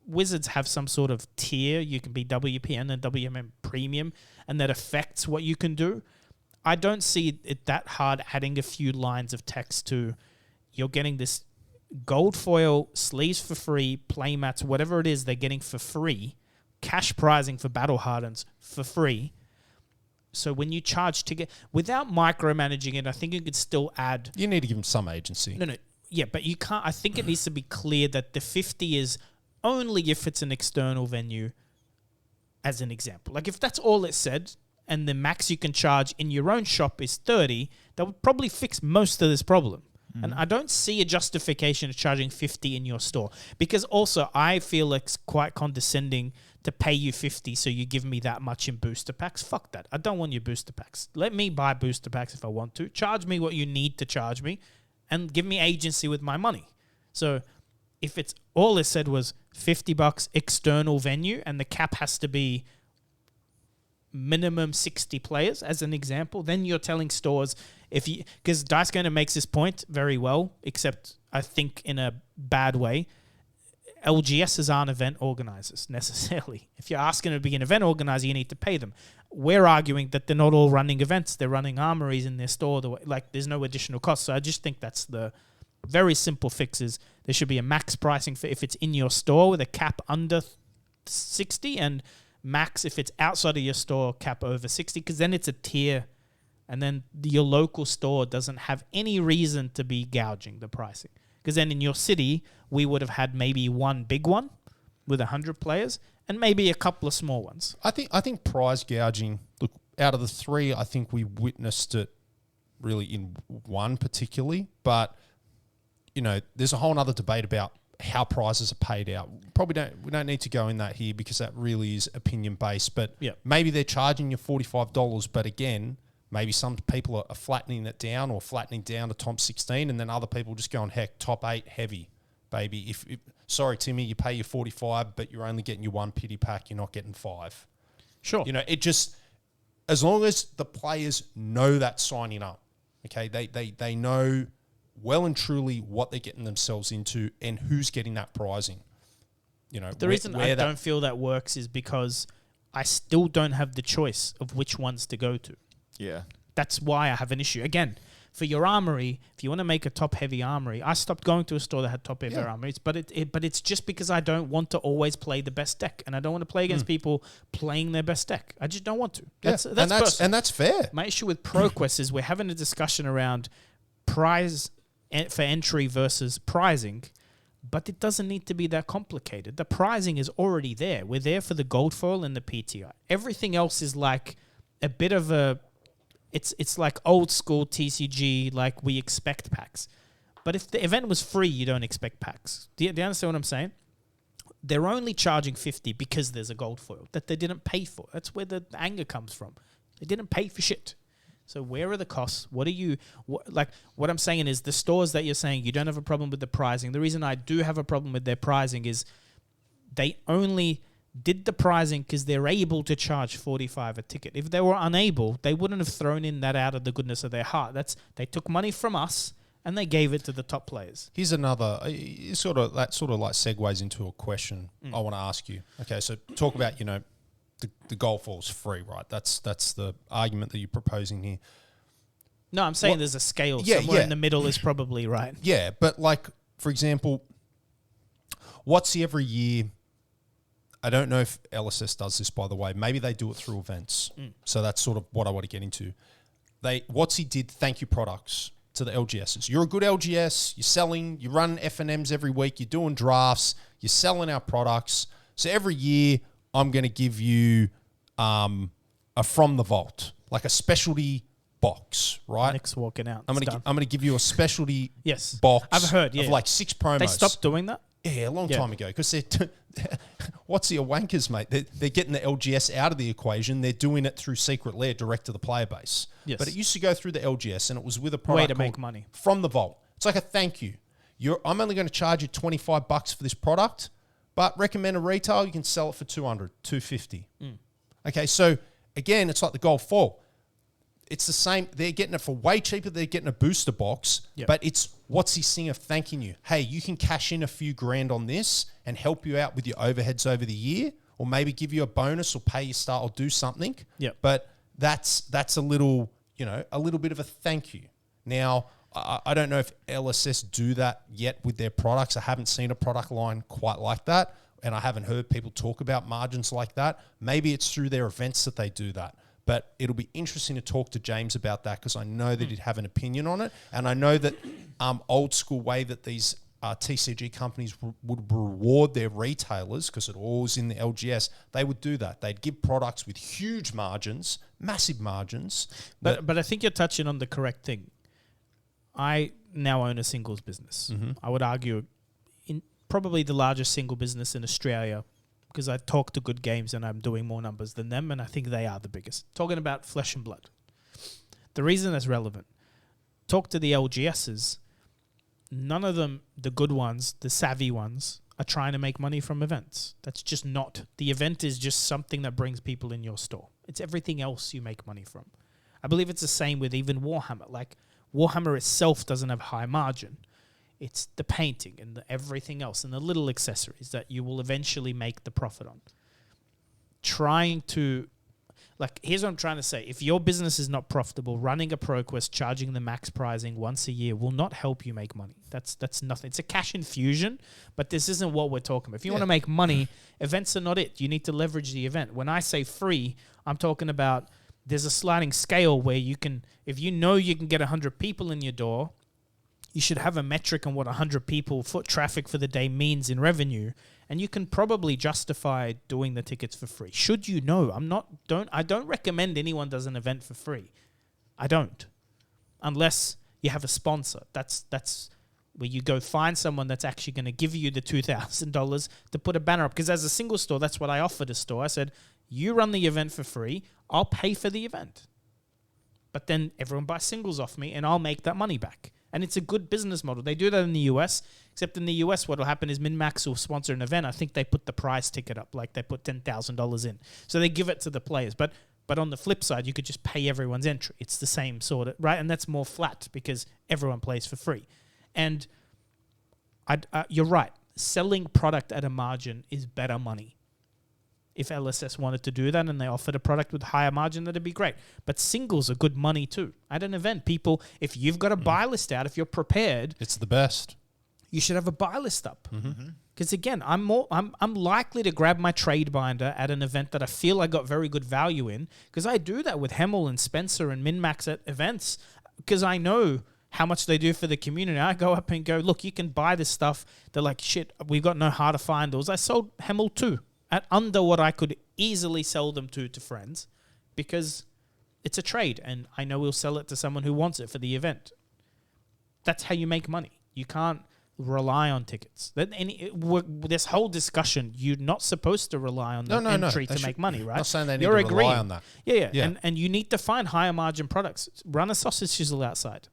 Wizards have some sort of tier. You can be WPN and WMM Premium, and that affects what you can do. I don't see it that hard adding a few lines of text to, you're getting this gold foil, sleeves for free, playmats, whatever it is they're getting for free, cash prizing for Battle Hardens for free. So when you charge ticket, without micromanaging it, I think you could still add. You need to give them some agency. No. Yeah, but you can't. I think it needs to be clear that the 50 is only if it's an external venue, as an example. Like if that's all it said, and the max you can charge in your own shop is 30, that would probably fix most of this problem. And I don't see a justification of charging 50 in your store. Because also, I feel like it's quite condescending to pay you 50 so you give me that much in booster packs. Fuck that. I don't want your booster packs. Let me buy booster packs if I want to. Charge me what you need to charge me and give me agency with my money. So if it's all it said was $50 external venue and the cap has to be minimum 60 players as an example, then you're telling stores, because Dice Gainer makes this point very well, except I think in a bad way. LGSs aren't event organizers necessarily. If you're asking to be an event organizer, you need to pay them. We're arguing that they're not all running events. They're running armories in their store. Like there's no additional cost. So I just think that's the very simple fixes. There should be a max pricing for if it's in your store with a cap under 60 and max if it's outside of your store cap over 60, because then it's a tier. And then your local store doesn't have any reason to be gouging the pricing. Because then in your city, we would have had maybe one big one with 100 players and maybe a couple of small ones. I think prize gouging, look, out of the three, I think we witnessed it really in one particularly. But, you know, there's a whole other debate about how prizes are paid out. We don't need to go in that here because that really is opinion-based. But maybe they're charging you $45, but again, maybe some people are flattening it down or flattening down to top 16, and then other people just going, heck, top 8 heavy, baby. Sorry, Timmy, you pay your 45, but you're only getting your one pity pack. You're not getting 5. Sure. You know, it just, as long as the players know that signing up, okay, they know well and truly what they're getting themselves into and who's getting that prizing. You know, the reason I don't feel that works is because I still don't have the choice of which ones to go to. Yeah. That's why I have an issue. Again, for your armory, if you want to make a top-heavy armory, I stopped going to a store that had top-heavy armories, but it's just because I don't want to always play the best deck, and I don't want to play against people playing their best deck. I just don't want to. That's fair. My issue with ProQuest is we're having a discussion around prize for entry versus prizing, but it doesn't need to be that complicated. The prizing is already there. We're there for the gold foil and the PTI. Everything else is like a bit of a... It's like old school TCG, like we expect packs. But if the event was free, you don't expect packs. Do you understand what I'm saying? They're only charging 50 because there's a gold foil that they didn't pay for. That's where the anger comes from. They didn't pay for shit. So where are the costs? What I'm saying is the stores that you're saying you don't have a problem with the pricing. The reason I do have a problem with their pricing is they only did the pricing because they're able to charge 45 a ticket. If they were unable, they wouldn't have thrown in that out of the goodness of their heart. They took money from us and they gave it to the top players. Here's another sort of like segues into a question I want to ask you. Okay, so talk about the golf ball's free, right? That's the argument that you're proposing here. No, I'm saying there's a scale. Somewhere in the middle is probably right. Yeah, but like for example, what's every year? I don't know if LSS does this, by the way. Maybe they do it through events. So that's sort of what I want to get into. WotC did thank you products to the LGSs. You're a good LGS. You're selling. You run F&Ms every week. You're doing drafts. You're selling our products. So every year, I'm going to give you a From the Vault, like a specialty box, right? Nick's walking out. I'm going to give you a specialty yes. box. I've heard, of like 6 promos. They stopped doing that? Yeah, a long time ago. Because WotC are wankers, mate. They're getting the LGS out of the equation. They're doing it through Secret Lair direct to the player base. Yes. But it used to go through the LGS, and it was with a product way to make money From the Vault. It's like a thank you. I'm only going to charge you $25 for this product, but recommend a retail, you can sell it for $200, $250. Okay, so again, it's like the Golf 4. It's the same. They're getting it for way cheaper. They're getting a booster box, but it's what's he saying of thanking you? Hey, you can cash in a few grand on this and help you out with your overheads over the year, or maybe give you a bonus or pay your start or do something. Yep. But that's a little, a little bit of a thank you. Now, I don't know if LSS do that yet with their products. I haven't seen a product line quite like that, and I haven't heard people talk about margins like that. Maybe it's through their events that they do that. But it'll be interesting to talk to James about that, because I know that he'd have an opinion on it. And I know that old school way that these TCG companies would reward their retailers, because it all is in the LGS, they would do that. They'd give products with huge margins, massive margins. But I think you're touching on the correct thing. I now own a singles business. I would argue in probably the largest single business in Australia, because I talk to Good Games and I'm doing more numbers than them, and I think they are the biggest. Talking about Flesh and Blood. The reason that's relevant, talk to the LGSs, none of them, the good ones, the savvy ones, are trying to make money from events. That's just not. The event is just something that brings people in your store. It's everything else you make money from. I believe it's the same with even Warhammer. Like, Warhammer itself doesn't have high margin. It's the painting and everything else and the little accessories that you will eventually make the profit on. Trying to, here's what I'm trying to say. If your business is not profitable, running a ProQuest, charging the max pricing once a year will not help you make money. That's nothing. It's a cash infusion, but this isn't what we're talking about. If you want to make money, events are not it. You need to leverage the event. When I say free, I'm talking about there's a sliding scale where you can, if you know you can get 100 people in your door, you should have a metric on what 100 people foot traffic for the day means in revenue, and you can probably justify doing the tickets for free. Should you know? I don't recommend anyone does an event for free. I don't. Unless you have a sponsor. That's where you go find someone that's actually going to give you the $2,000 to put a banner up. Because as a single store, that's what I offered a store. I said, you run the event for free, I'll pay for the event. But then everyone buys singles off me and I'll make that money back. And it's a good business model. They do that in the US, except in the US, what will happen is MinMax will sponsor an event. I think they put the prize ticket up, like they put $10,000 in. So they give it to the players. But on the flip side, you could just pay everyone's entry. It's the same sort of, right? And that's more flat because everyone plays for free. And you're right. Selling product at a margin is better money. If LSS wanted to do that and they offered a product with higher margin, that'd be great. But singles are good money too. At an event, people, if you've got a buy list out, if you're prepared, it's the best. You should have a buy list up. Because again, I'm likely to grab my trade binder at an event that I feel I got very good value in, because I do that with Hemel and Spencer and MinMax at events, because I know how much they do for the community. I go up and go, look, you can buy this stuff. They're like, shit, we've got no how to find those. I sold Hemel too, at under what I could easily sell them to friends, because it's a trade and I know we'll sell it to someone who wants it for the event. That's how you make money. You can't rely on tickets. This whole discussion, you're not supposed to rely on the entry to make money, right? Not saying they need to rely on that. Yeah. And you need to find higher margin products. Run a sausage sizzle outside.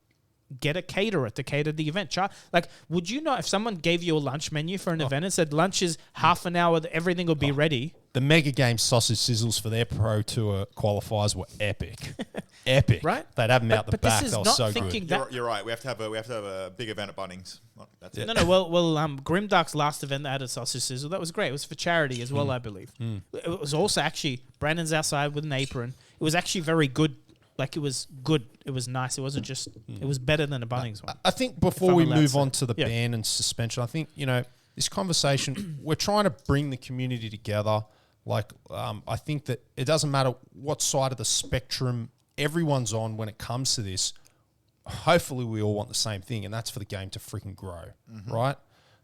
get a caterer to cater the event. Like, would you know if someone gave you a lunch menu for an event and said lunch is half an hour, everything will be ready? The Mega Games sausage sizzles for their Pro Tour qualifiers were epic. Epic. Right? They'd have them out the But back. this is They were not so thinking good. that. You're right. We have to have a big event at Bunnings. Well, that's it. No. Well, Grimdark's last event that had a sausage sizzle, that was great. It was for charity as well, I believe. It was also actually, Brandon's outside with an apron. It was actually very good. Like, it was good. It was nice. It wasn't just, it was better than a Bunnings one. I think before I'm we allowed to move say. on to the Yeah. ban and suspension, I think, this conversation, we're trying to bring the community together. Like, I think that it doesn't matter what side of the spectrum everyone's on when it comes to this. Hopefully we all want the same thing, and that's for the game to freaking grow, right?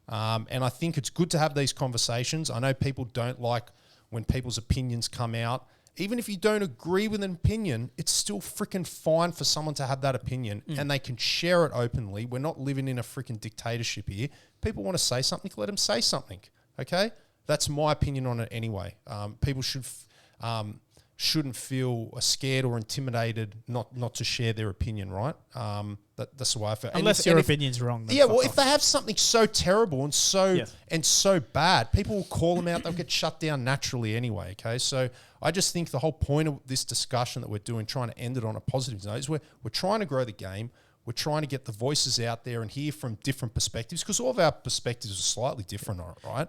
And I think it's good to have these conversations. I know people don't like when people's opinions come out. Even if you don't agree with an opinion, it's still freaking fine for someone to have that opinion and they can share it openly. We're not living in a freaking dictatorship here. People want to say something, let them say something, okay? That's my opinion on it anyway. People shouldn't feel scared or intimidated not to share their opinion, right? That's the way I feel. Unless your opinion's wrong. Then Yeah, fuck well, off. if they have something so terrible and so bad, people will call them out. They'll get shut down naturally anyway. Okay, so I just think the whole point of this discussion that we're doing, trying to end it on a positive note, is we're trying to grow the game. We're trying to get the voices out there and hear from different perspectives, because all of our perspectives are slightly different on it, right?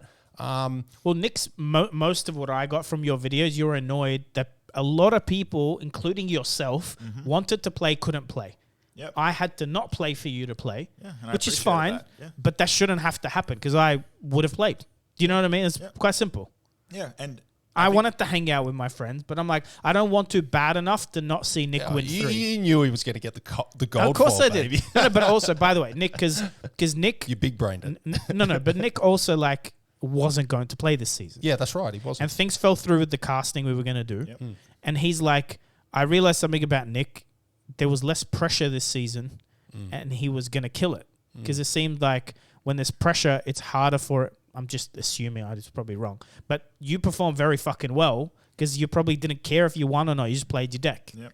Well, Nick's most of what I got from your videos, you're annoyed that a lot of people, including yourself, wanted to play, couldn't play. Yep. I had to not play for you to play, Yeah, and I which is appreciate fine, that, yeah. but that shouldn't have to happen because I would have played. Do you know what I mean? It's quite simple. Yeah, and I wanted to hang out with my friends, but I'm like, I don't want to bad enough to not see Nick win you, 3. you knew he was going to get the gold. Of course ball, I did. baby. No, but also, by the way, Nick, because Nick, You big brained it. no, but Nick also like wasn't going to play this season. Yeah, that's right. He wasn't. And things fell through with the casting we were going to do. Yep. And he's like, I realized something about Nick. There was less pressure this season and he was going to kill it. Because it seemed like when there's pressure, it's harder for it. I'm just assuming, I was probably wrong. But you performed very fucking well because you probably didn't care if you won or not. You just played your deck. Yep.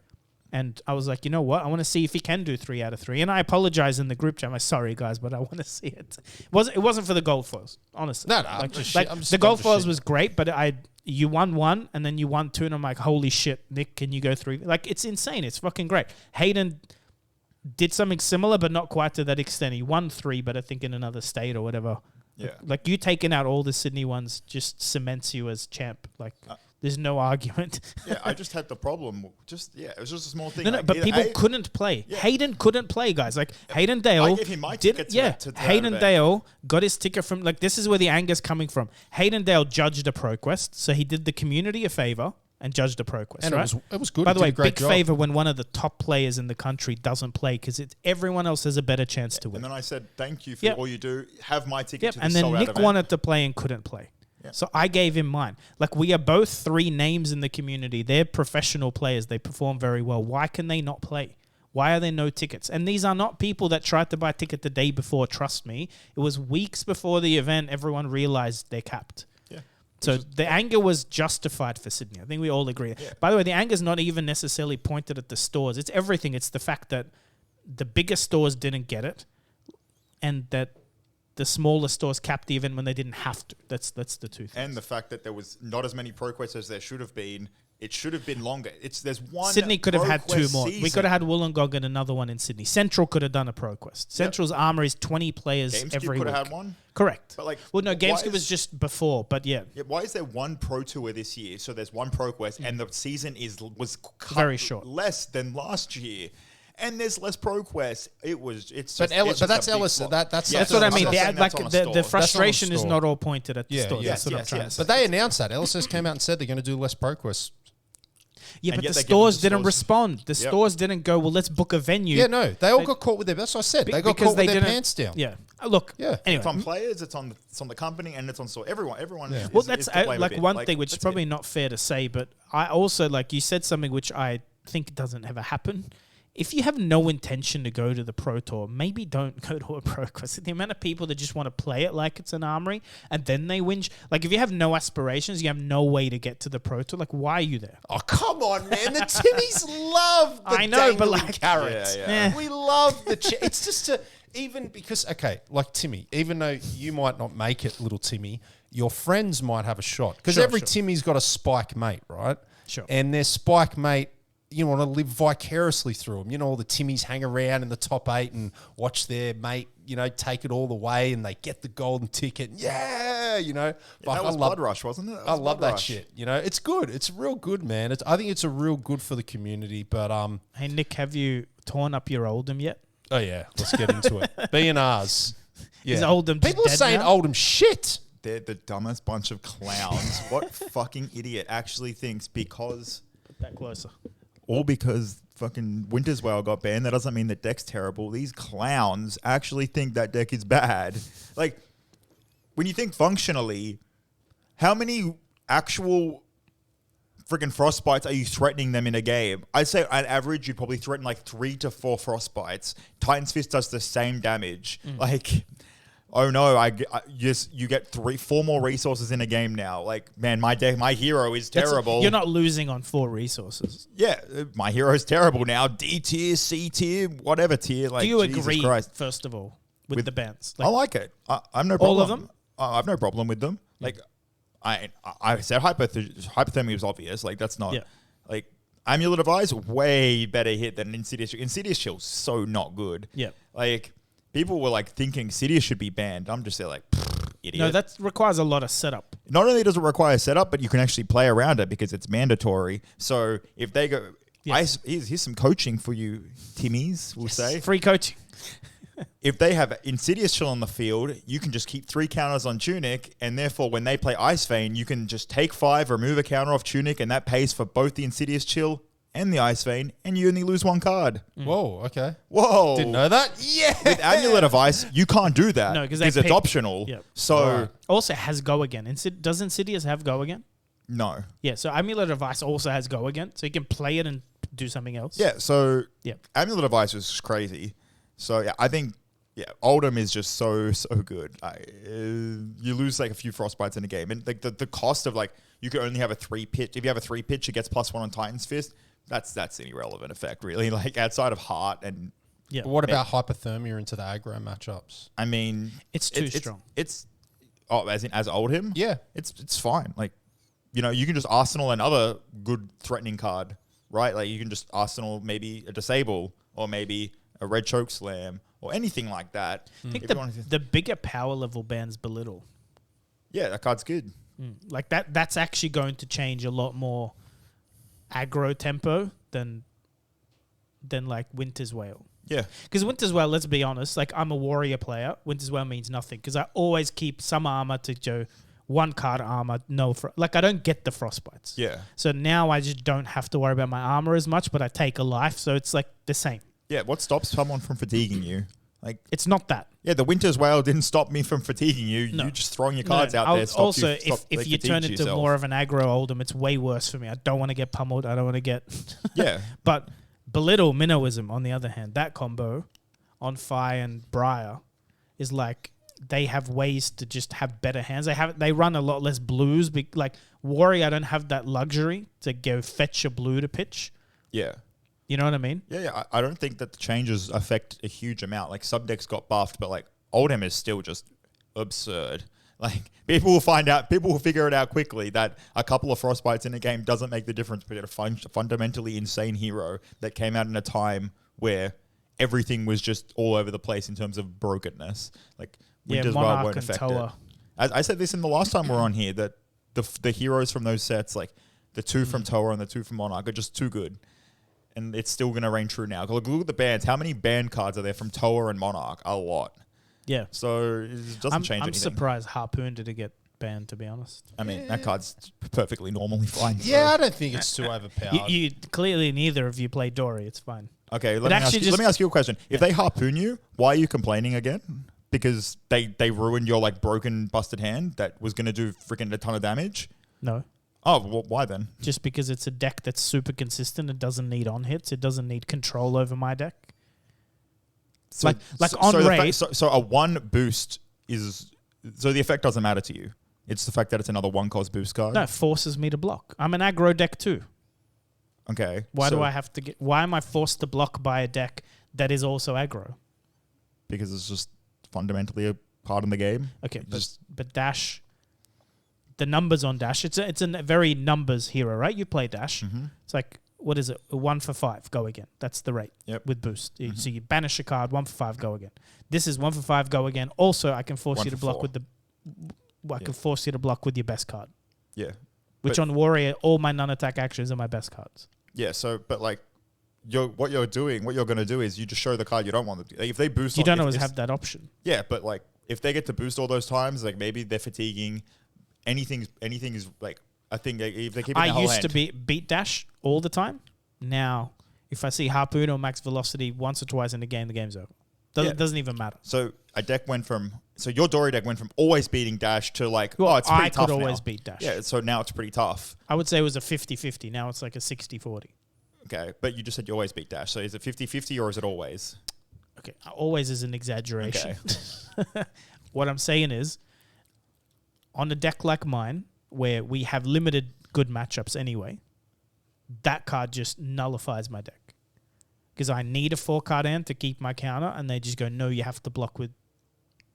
And I was like, you know what? I want to see if he can do 3 out of 3. And I apologize in the group chat. I'm like, sorry, guys, but I want to see it. It wasn't for the gold foils, honestly. No, I'm just shit- I'm just the gold just foils shitting. was great, but you won 1 and then you won 2, and I'm like, holy shit, Nick, can you go 3? Like, it's insane. It's fucking great. Hayden did something similar, but not quite to that extent. He won 3, but I think in another state or whatever. Yeah. Like, you taking out all the Sydney ones just cements you as champ. Like, there's no argument. Yeah, I just had the problem. It was just a small thing. No, Like, but either people A, couldn't play. Yeah. Hayden couldn't play, guys. Like, Hayden Dale. I gave him my ticket to that Hayden event. Dale got his ticket from, like, this is where the anger's coming from. Hayden Dale judged a ProQuest, so he did the community a favor and judged a ProQuest, and right? it was good. By He the did way, a great big job. favor when one of the top players in the country doesn't play because everyone else has a better chance to win. And then I said, thank you for Yep. all you do. Have my ticket Yep, to the and then sold-out Nick event. wanted to play and couldn't play. Yep. So I gave him mine. Like, we are both 3 names in the community. They're professional players. They perform very well. Why can they not play? Why are there no tickets? And these are not people that tried to buy a ticket the day before, trust me. It was weeks before the event, everyone realized they're capped. Yeah. So the anger was justified for Sydney. I think we all agree. Yeah. By the way, the anger is not even necessarily pointed at the stores. It's everything. It's the fact that the bigger stores didn't get it and that the smaller stores capped the event when they didn't have to. That's the 2 things. And the fact that there was not as many ProQuests as there should have been. It should have been longer. There's one. Sydney could have had 2 ProQuest more. We season. could have had Wollongong and another one in Sydney. Central could have done a ProQuest. Central's armor is 20 players GameScoop every could week. have had one. Correct. But, like, well, no, why GameScoop is- was just before, but yeah. Yeah, why is there one Pro Tour this year? So there's one ProQuest, and the season was cut Very short. less than last year. And there's less ProQuests. It's just. But it's just that's a big Ellis. flop. That's That's what I I'm mean. not The, saying like, that's on a the store. frustration is store. not all pointed at the Yeah, stores. yeah. That's what I'm Yes, trying yes. to say. But they announced that. LSS came out and said they're going to do less ProQuests. Yeah, And but yet the they give stores them the didn't stores. respond. The stores didn't go, well, let's book a venue. Yeah, no, they all They- got caught with their. That's what I said. They got because caught with their didn't- pants down. Yeah. Look, Yeah. anyway. It's on players. It's on the company, and it's on store. Everyone. Yeah. Is, Well, is that's to blame a like bit. one Like, thing, which is that's probably it. not fair to say, but I also, like, you said something which I think doesn't ever happen, if you have no intention to go to the Pro Tour, maybe don't go to a Pro, because the amount of people that just want to play it like it's an armory and then they whinge. Like, if you have no aspirations, you have no way to get to the Pro Tour. Like, why are you there? Oh, come on, man. The Timmies love the I know, but dangling like- carrots. Yeah. We love the... it's just even because, okay, like Timmy, even though you might not make it, little Timmy, your friends might have a shot. Because Sure, every sure. Timmy's got a spike mate, right? Sure. And their spike mate, you want to live vicariously through them. You know, all the Timmies hang around in the top 8 and watch their mate, take it all the way, and they get the golden ticket. Yeah, But That was Blood Rush, wasn't it? That I was love Blood that Rush. shit. It's good. It's real good, man. I think it's a real good for the community. But Hey, Nick, have you torn up your Oldham yet? oh yeah, let's get into it. B&Rs. Yeah. Is Oldham just People are dead saying now? Oldham shit. They're the dumbest bunch of clowns. What fucking idiot actually thinks because That closer. because fucking Winterswale got banned, that doesn't mean that deck's terrible. These clowns actually think that deck is bad. Like, when you think functionally, how many actual freaking frostbites are you threatening them in a game? I'd say on average, you'd probably threaten like 3 to 4 frostbites. Titan's Fist does the same damage. Like, oh no, you get 3-4 more resources in a game now. Like, man, my hero is terrible. You're not losing on 4 resources. Yeah, my hero's terrible now. D tier, C tier, whatever tier. Like, Do you Jesus agree, Christ. first of all, with With- the bans? I like it. I have no problem. All of them? I have no problem with them. Like, I said hypothermia was obvious. Like, that's not Yeah. like Amulet of Eyes, way better hit than Insidious. Insidious Shield's so not good. Yeah. Like, people were like thinking Sidious should be banned. I'm just there like, idiot. No, that requires a lot of setup. Not only does it require setup, but you can actually play around it because it's mandatory. So if they go, Yes. here's some coaching for you, Timmies, we'll say. Free coaching. If they have Insidious Chill on the field, you can just keep 3 counters on Tunic, and therefore when they play Ice Vein, you can just take 5, remove a counter off Tunic, and that pays for both the Insidious Chill and the Ice Vein, and you only lose 1 card. Whoa, okay. Whoa. Didn't know that. Yeah. With Amulet of Ice, you can't do that. No, 'cause because they it's pick- optional. Yep. So, Right. Also has go again. Does Insidious have go again? no. Yeah, so Amulet of Ice also has go again. So you can play it and do something else. Yeah, so Yep. Amulet of Ice was crazy. So, yeah, I think, Oldham is just so good. You lose like a few frostbites in a game. And like the cost of like, you could only have a 3 pitch. If you have a 3 pitch, it gets +1 on Titan's Fist. That's an irrelevant effect, really. Like, outside of Heart and, Yeah. But what about hypothermia into the aggro matchups? I mean... It's too strong. It's as Oldhim? Yeah. It's fine. Like, you can just Arsenal another good threatening card, right? Like, you can just Arsenal maybe a Disable or maybe a Red Choke Slam or anything like that. I think If you wanna- the bigger power level bans belittle. yeah, that card's good. Like that's actually going to change a lot more aggro tempo than like Winter's Whale. Yeah. Because Winter's Whale, let's be honest, like I'm a warrior player. Winter's Whale means nothing because I always keep some armor to go 1 card armor, like I don't get the frostbites. Yeah. So now I just don't have to worry about my armor as much, but I take a life, so it's like the same. Yeah, what stops someone from fatiguing you? Like, It's not that. yeah, the Winter's Whale didn't stop me from fatiguing you. No. You just throwing your cards out I'll- there. Also, Stop if you turn into more of an aggro Oldhim, it's way worse for me. I don't want to get pummeled. I don't want to get... yeah, But Belittle Minnowism, on the other hand, that combo on Fire and Briar is like they have ways to just have better hands. They run a lot less blues. Like Warrior, I don't have that luxury to go fetch a blue to pitch. yeah. You know what I mean? Yeah. I don't think that the changes affect a huge amount. Like, subdecks got buffed, but like Oldhim is still just absurd. Like, people will figure it out quickly that a couple of frostbites in a game doesn't make the difference between a fundamentally insane hero that came out in a time where everything was just all over the place in terms of brokenness. Like, Winter's Wild Monarch won't and affect Toa. it. I said this in the last time we were on here, that the heroes from those sets, like the 2 from Toa and the 2 from Monarch, are just too good. And it's still going to reign true now. Look at the bans. How many ban cards are there from Toa and Monarch? A lot. Yeah. So it doesn't change I'm anything. surprised Harpoon didn't get banned, to be honest. I mean, that card's perfectly normally fine. Yeah, I don't think it's too overpowered. You clearly neither of you play Dory. It's fine. Okay, It let actually me ask you a question. If they harpoon you, why are you complaining again? Because they ruined your like broken, busted hand that was going to do freaking a ton of damage? No. Oh, well, why then? Just because it's a deck that's super consistent. It doesn't need on hits. It doesn't need control over my deck. So, on the raid. so a 1 boost is... So the effect doesn't matter to you. It's the fact that it's another 1-cost boost card? No, it forces me to block. I'm an aggro deck too. Okay. Why so- do I have to get... Why am I forced to block by a deck that is also aggro? Because it's just fundamentally a part in the game. Okay, Just- but Dash... The numbers on Dash, it's a very numbers hero, right? You play Dash. Mm-hmm. It's like, what is it? 1 for 5, go again. That's the rate Yep. with boost. Mhm. So you banish a card, 1 for 5, go again. This is 1 for 5, go again. Also, I can force 1 you to for block 4. with the... I Yeah. can force you to block with your best card. Yeah. Which But- on Warrior, all my non-attack actions are my best cards. Yeah, so, but like, what you're going to do is you just show the card you don't want them to. Like, if they boost... You on- don't if- always if- have that option. Yeah, but like, if they get to boost all those times, like maybe they're fatiguing. Anything is like, I think if they keep it in I their whole used to hand- beat Dash all the time. Now, if I see Harpoon or Max Velocity once or twice in the game's over. Yeah. Doesn't even matter. So a deck went from... So your Dory deck went from always beating Dash to like, Well, oh, it's pretty I tough could always now. beat Dash. Yeah, so now it's pretty tough. I would say it was a 50-50. Now it's like a 60-40. Okay, but you just said you always beat Dash. So is it 50-50 or is it always? Okay, always is an exaggeration. Okay. What I'm saying is, on a deck like mine, where we have limited good matchups anyway, that card just nullifies my deck. Because I need a 4-card hand to keep my counter, and they just go, no, you have to block with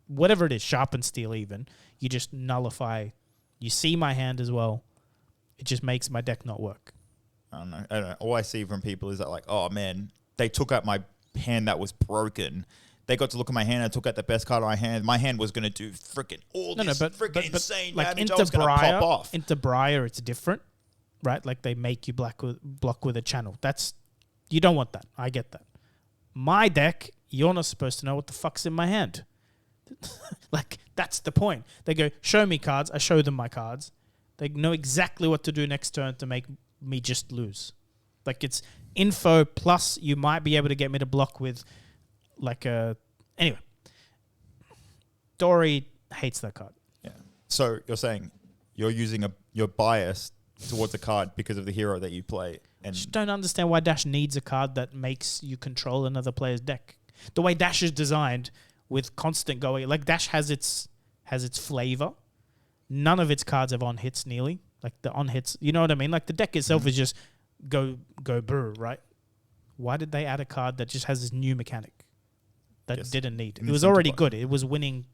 whatever it is, Sharpen Steel even. You just nullify. You see my hand as well. It just makes my deck not work. I don't know. All I see from people is that like, oh man, they took out my hand that was broken. They got to look at my hand and took out the best card of my hand. My hand was going to do freaking all this freaking insane like damage. I was going to pop off. Into Briar, it's different, right? Like they make you block with a channel. You don't want that. I get that. My deck, you're not supposed to know what the fuck's in my hand. Like, that's the point. They go, show me cards. I show them my cards. They know exactly what to do next turn to make me just lose. Like, it's info plus you might be able to get me to block with like a... Anyway. Dory hates that card. Yeah. So you're saying you're biased towards a card because of the hero that you play, and Just don't understand why Dash needs a card that makes you control another player's deck. The way Dash is designed with constant going, like Dash has its flavor. None of its cards have on hits nearly. Like the on hits, you know what I mean? Like the deck itself is just go brr, right? Why did they add a card that just has this new mechanic that Yes. didn't need? It Incentivise. was already good. It was winning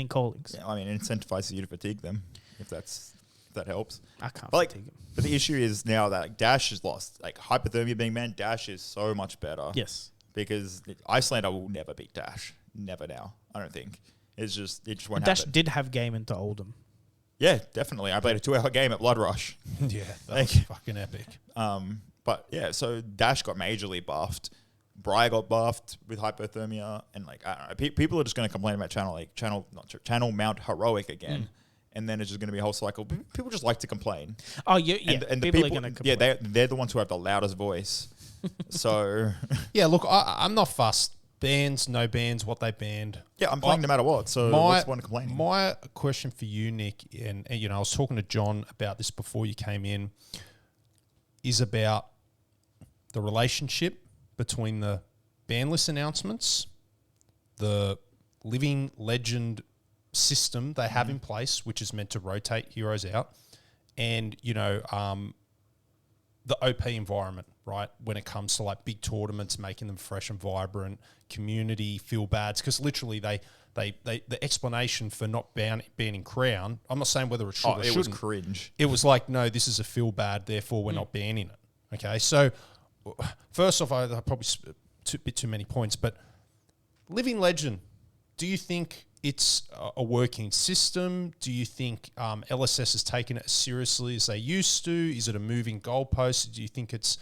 callings. yeah, I mean, it incentivizes you to fatigue them if that helps. I can't But like, fatigue him. but the issue is now that like, Dash is lost. Like hypothermia being banned, Dash is so much better. Yes. Because Icelander will never beat Dash. Never now. I don't think. It just won't Dash happen. did have game into Oldham. Yeah, definitely. I played a 2-hour game at Blood Rush. Yeah, that Like- was fucking epic. But yeah, so Dash got majorly buffed. Briar got buffed with hypothermia, and like I don't know, people are just going to complain about channel Mount Heroic again, and then it's just going to be a whole cycle. People just like to complain. Oh, yeah. And the people are going to complain. yeah, they're the ones who have the loudest voice. So Yeah, look, I'm not fussed. Bans, no bans, what they banned. yeah, I'm playing no matter what. So what's the one complaining? My question for you, Nick, and you know, I was talking to John about this before you came in, is about the relationship between the ban list announcements, the living legend system they have in place, which is meant to rotate heroes out, and you know, the OP environment, right? When it comes to like big tournaments, making them fresh and vibrant, community feel bads, because literally they the explanation for not banning Crown, I'm not saying whether it should or it shouldn't. was cringe. It was like, no, this is a feel bad, therefore we're not banning it. Okay, so first off, I probably a bit too many points, but Living Legend, do you think it's a working system? Do you think LSS has taken it as seriously as they used to? Is it a moving goalpost? Do you think it's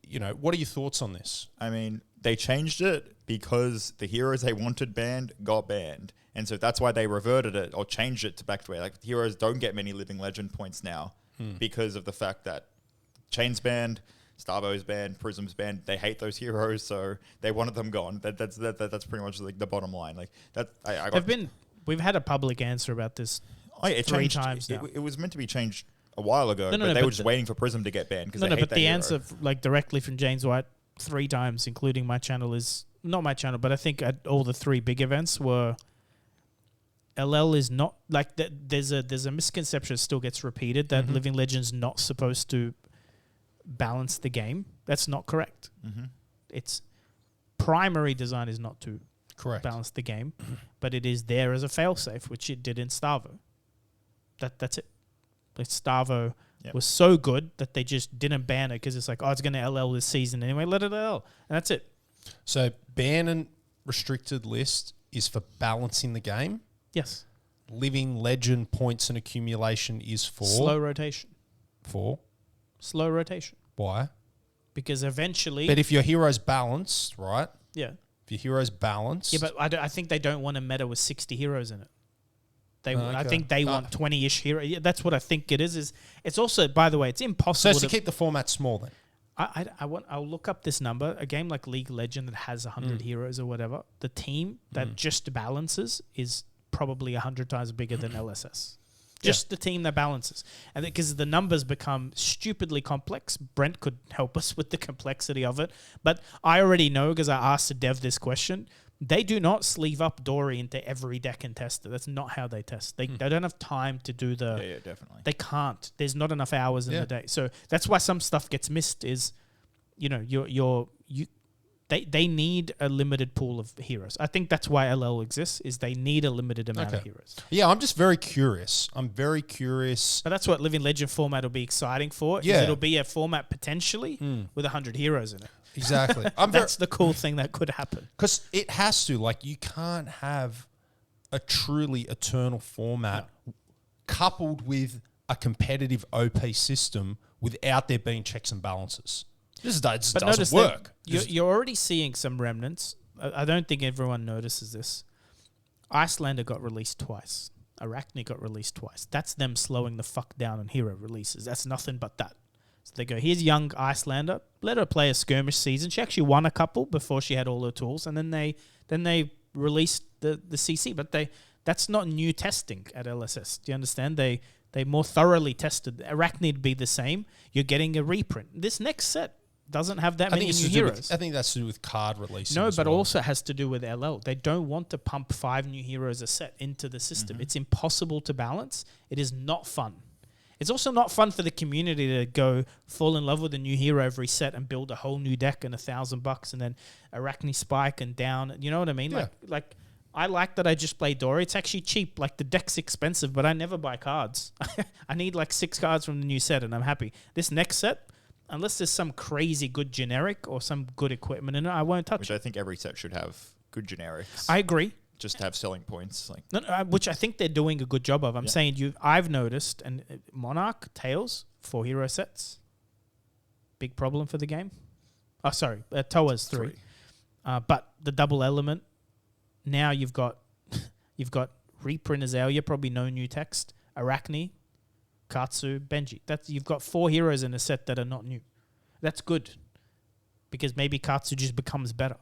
you know, what are your thoughts on this? I mean, they changed it because the heroes they wanted banned got banned. And so that's why they reverted it or changed it to back to where like heroes don't get many Living Legend points now because of the fact that Chain's banned, Starbo's banned, Prism's banned. They hate those heroes, so they wanted them gone. That's pretty much like the bottom line. Like that, I got. We've had a public answer about this. Oh, yeah, it 3 changed. times now. It was meant to be changed a while ago, No, but they but were just waiting for Prism to get banned because No, they hate but that the hero. answer, like directly from James White 3 times, including my channel, is not my channel, but I think at all the 3 big events were LL is not like there's a misconception that still gets repeated that Living Legend's not supposed to balance the game. That's not correct. Its primary design is not to Correct. balance the game, but it is there as a failsafe, which it did in Starvo. That's it. Like Starvo was so good that they just didn't ban it because it's like, oh, it's going to LL this season anyway. Let it LL, and that's it. So ban and restricted list is for balancing the game. Yes. Living Legend points and accumulation is for Slow rotation. For Slow rotation. why? Because eventually, But if your hero's balanced, right? yeah, If your hero's balanced, yeah, but I think they don't want a meta with 60 heroes in it. I okay. think they want 20-ish heroes. Yeah, that's what I think it is. It's also, by the way, it's impossible so it's to keep the format small then. I'll look up this number. A game like League Legend that has 100 heroes or whatever, the team that just balances is probably 100 times bigger than LSS. Just the team that balances. And because the numbers become stupidly complex, Brent could help us with the complexity of it. But I already know because I asked the dev this question. They do not sleeve up Dory into every deck and test it. That's not how they test. They don't have time to do the... Yeah, definitely. They can't. There's not enough hours in the day. So that's why some stuff gets missed is, you know, they need a limited pool of heroes. I think that's why LL exists, is they need a limited amount of heroes. Yeah, I'm just very curious. I'm very curious. But that's what Living Legend format will be exciting for. Yeah. Is it'll be a format potentially with 100 heroes in it. Exactly. That's the cool thing that could happen. Because it has to. Like, you can't have a truly eternal format coupled with a competitive OP system without there being checks and balances. This doesn't work. You're already seeing some remnants. I don't think everyone notices this. Icelander got released twice. Arachne got released twice. That's them slowing the fuck down on hero releases. That's nothing but that. So they go, here's young Icelander. Let her play a skirmish season. She actually won a couple before she had all her tools, and then they released the CC. But that's not new testing at LSS. Do you understand? They more thoroughly tested. Arachnid be the same. You're getting a reprint. This next set doesn't have that many new heroes. I think that's to do with card releasing. No, as but well. also has to do with LL. They don't want to pump 5 new heroes a set into the system. It's impossible to balance. It is not fun. It's also not fun for the community to go fall in love with a new hero every set and build a whole new deck and $1,000 and then Arachne spike and down. You know what I mean? Yeah. Like I like that I just play Dory. It's actually cheap. Like the deck's expensive, but I never buy cards. I need like 6 cards from the new set and I'm happy. This next set, unless there's some crazy good generic or some good equipment in it, I won't touch Which it. I think every set should have good generics. I agree. Just to have selling points. Like No, which I think they're doing a good job of. I'm saying I've noticed, and Monarch, Tails, 4 hero sets. Big problem for the game. Oh, sorry. Toa's 3. But the double element, now you've got Reprint Azalea, probably no new text, Arachne, Katsu, Benji. You've got 4 heroes in a set that are not new. That's good. Because maybe Katsu just becomes better.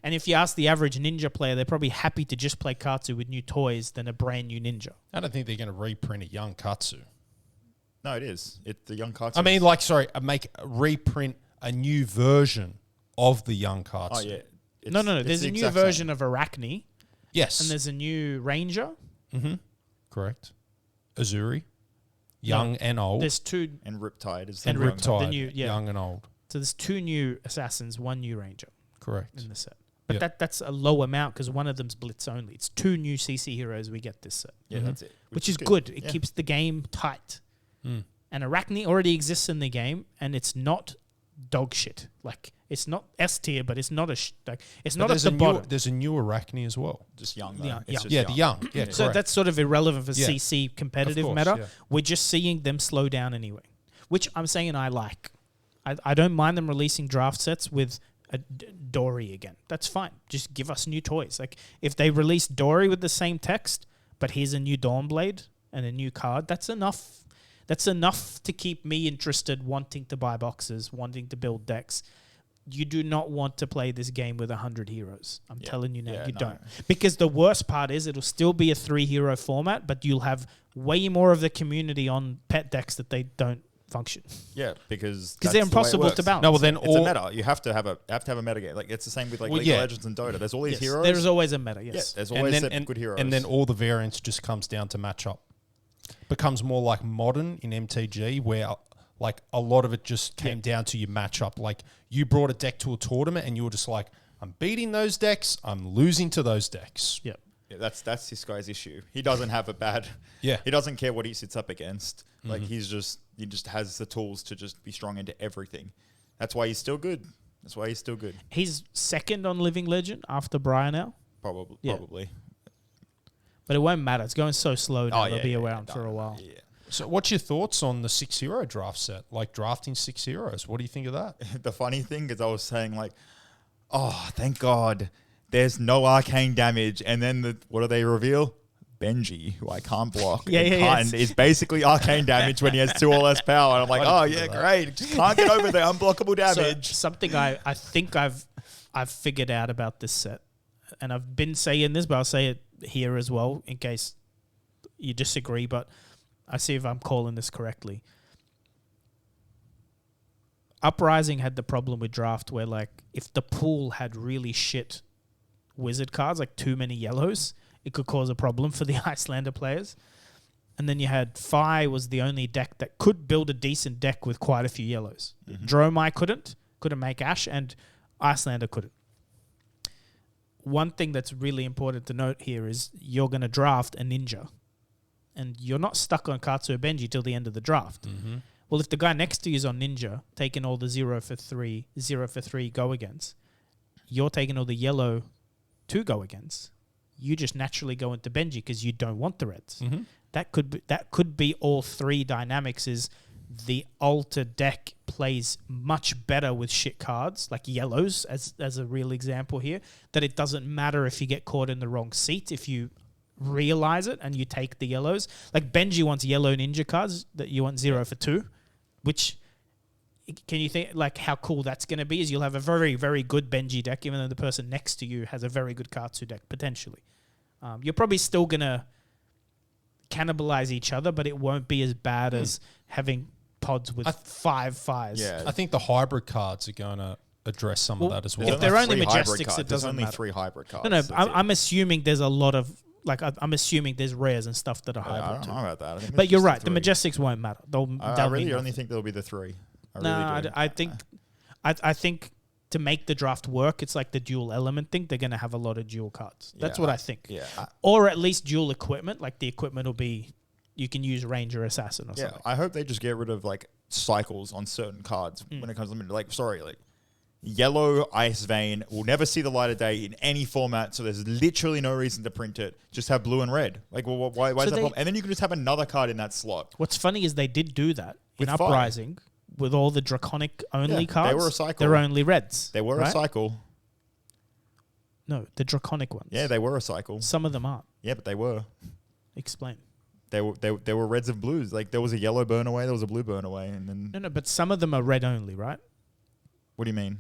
And if you ask the average ninja player, they're probably happy to just play Katsu with new toys than a brand new ninja. I don't think they're going to reprint a young Katsu. no, it is. It's the young cards. I mean, reprint a new version of the young Katsu. oh yeah. No. It's There's the a new exact version same. of Arachne, Yes. and there's a new Ranger. Correct. Azuri. Young and old. There's 2. And Riptide is And the young- Riptide. Riptide. the new- yeah. Young and old. So there's 2 new assassins, 1 new Ranger Correct. in the set. But Yeah. that's a low amount because one of them's Blitz only. It's 2 new CC heroes we get this set. Yeah, that's it. Which is good. It Yeah. keeps the game tight. And Arachne already exists in the game, and it's not dog shit. Like it's not S tier, but it's not it's But not at there's the a new, bottom. there's a new Arachne as well. Just young though. Yeah, It's yeah. just Yeah, the young. Yeah, So correct. that's sort of irrelevant for Yeah. CC competitive Of course, meta. yeah. We're just seeing them slow down anyway, which I'm saying I like. I don't mind them releasing draft sets with a Dory again. That's fine. Just give us new toys. Like if they release Dory with the same text, but here's a new Dawnblade and a new card, that's enough. That's enough to keep me interested, wanting to buy boxes, wanting to build decks. You do not want to play this game with 100 heroes. I'm telling you now, Yeah, you no. don't. Because the worst part is it'll still be a 3 hero format, but you'll have way more of the community on pet decks that they don't function. Yeah, because Because they're that's the way it impossible to works. balance. No, well then It's all a meta. You have to have a meta game. Like it's the same with like Well, League yeah. of Legends and Dota. There's all these Yes, heroes. there's always a meta, yeah, yes. there's always set good heroes. And then all the variance just comes down to matchup. Becomes more like modern in MTG, where like a lot of it just came down to your matchup. Like you brought a deck to a tournament, and you were just like, "I'm beating those decks. I'm losing to those decks." Yeah. Yeah, that's this guy's issue. He doesn't have a bad. Yeah. He doesn't care what he sits up against. Like he just has the tools to just be strong into everything. That's why he's still good. He's second on Living Legend after Brian now, Probably. Yeah. Probably. but it won't matter. It's going so slow now. Oh, They'll yeah, be yeah, around yeah, for a no, while. Yeah. So, what's your thoughts on the 6 hero draft set? Like drafting 6 heroes. What do you think of that? The funny thing is, I was saying like, oh, thank God, there's no arcane damage, and then what do they reveal? Benji, who I can't block, is basically arcane damage when he has 2 or less power. And I'm like, oh yeah, great, just can't get over the unblockable damage. So something I think I've figured out about this set, and I've been saying this, but I'll say it here as well in case you disagree. But I see if I'm calling this correctly. Uprising had the problem with draft where like if the pool had really shit wizard cards, like too many yellows, it could cause a problem for the Icelander players. And then you had Fi was the only deck that could build a decent deck with quite a few yellows. Dromai couldn't make Ash, and Icelander couldn't. One thing that's really important to note here is you're going to draft a ninja, and you're not stuck on Katsu or Benji till the end of the draft. Well, if the guy next to you is on ninja, taking all the 0 for 3 go against, you're taking all the yellow 2 go against. You just naturally go into Benji because you don't want the reds. That could be all 3 dynamics. Is the alter deck plays much better with shit cards like yellows as a real example here. That it doesn't matter if you get caught in the wrong seat if you realize it and you take the yellows. Like Benji wants yellow ninja cards that you want 0 for 2, which. Can you think like how cool that's going to be? Is you'll have a very, very good Benji deck, even though the person next to you has a very good Katsu deck potentially. You're probably still going to cannibalize each other, but it won't be as bad as having pods with 5 fires. Yeah. I think the hybrid cards are going to address some of that as well. If they're only 3 hybrid Majestics, cards. it There's doesn't only matter. 3 hybrid cards. No, That's it. I'm assuming there's a lot of like I'm assuming there's rares and stuff that are I hybrid don't too. know about that. I think But it's you're just right. The 3. Majestics won't matter. I They'll really mean only nothing. think there'll be the 3. I think I think to make the draft work, it's like the dual element thing. They're going to have a lot of dual cards. That's Yeah, what I think. Yeah. Or at least dual equipment. Like the equipment will be, you can use Ranger Assassin or Yeah, something. I hope they just get rid of like cycles on certain cards when it comes to limited. Like, sorry, like yellow Ice Vein will never see the light of day in any format, so there's literally no reason to print it. Just have blue and red. Like, well, why is that problem? And then you can just have another card in that slot. What's funny is they did do that in With Fire. Uprising with all the Draconic only Yeah, they cards. were a cycle. They're only reds. They were right? a cycle. No, the Draconic ones. Yeah, they were a cycle. Some of them aren't. Yeah, but they were. Explain. They were reds and blues. Like there was a yellow burn away, there was a blue burn away, and then No, but some of them are red only, right? what do you mean?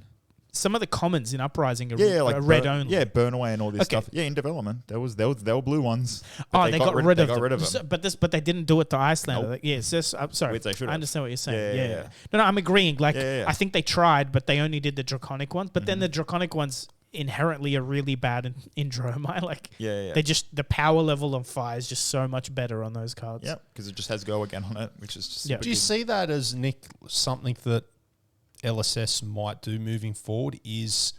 Some of the commons in Uprising are, Yeah, like are red burn, only. Yeah, burn away and all this Okay. stuff. Yeah, in development, there were blue ones. but Oh, they got rid of They got them. rid of them. So- but they didn't do it to Iceland. Nope. Like, yeah, it's just, I'm sorry. Which they should I have. understand what you're saying. Yeah, Yeah, yeah, yeah. No, I'm agreeing. Like, Yeah, yeah. I think they tried, but they only did the Draconic ones. But then the Draconic ones inherently are really bad in Dromai. Like, Yeah. they just, the power level on Fire is just so much better on those cards. Yeah, because it just has go again on it, which is just Yeah. super Do you good. see that as, Nick, something that LSS might do moving forward is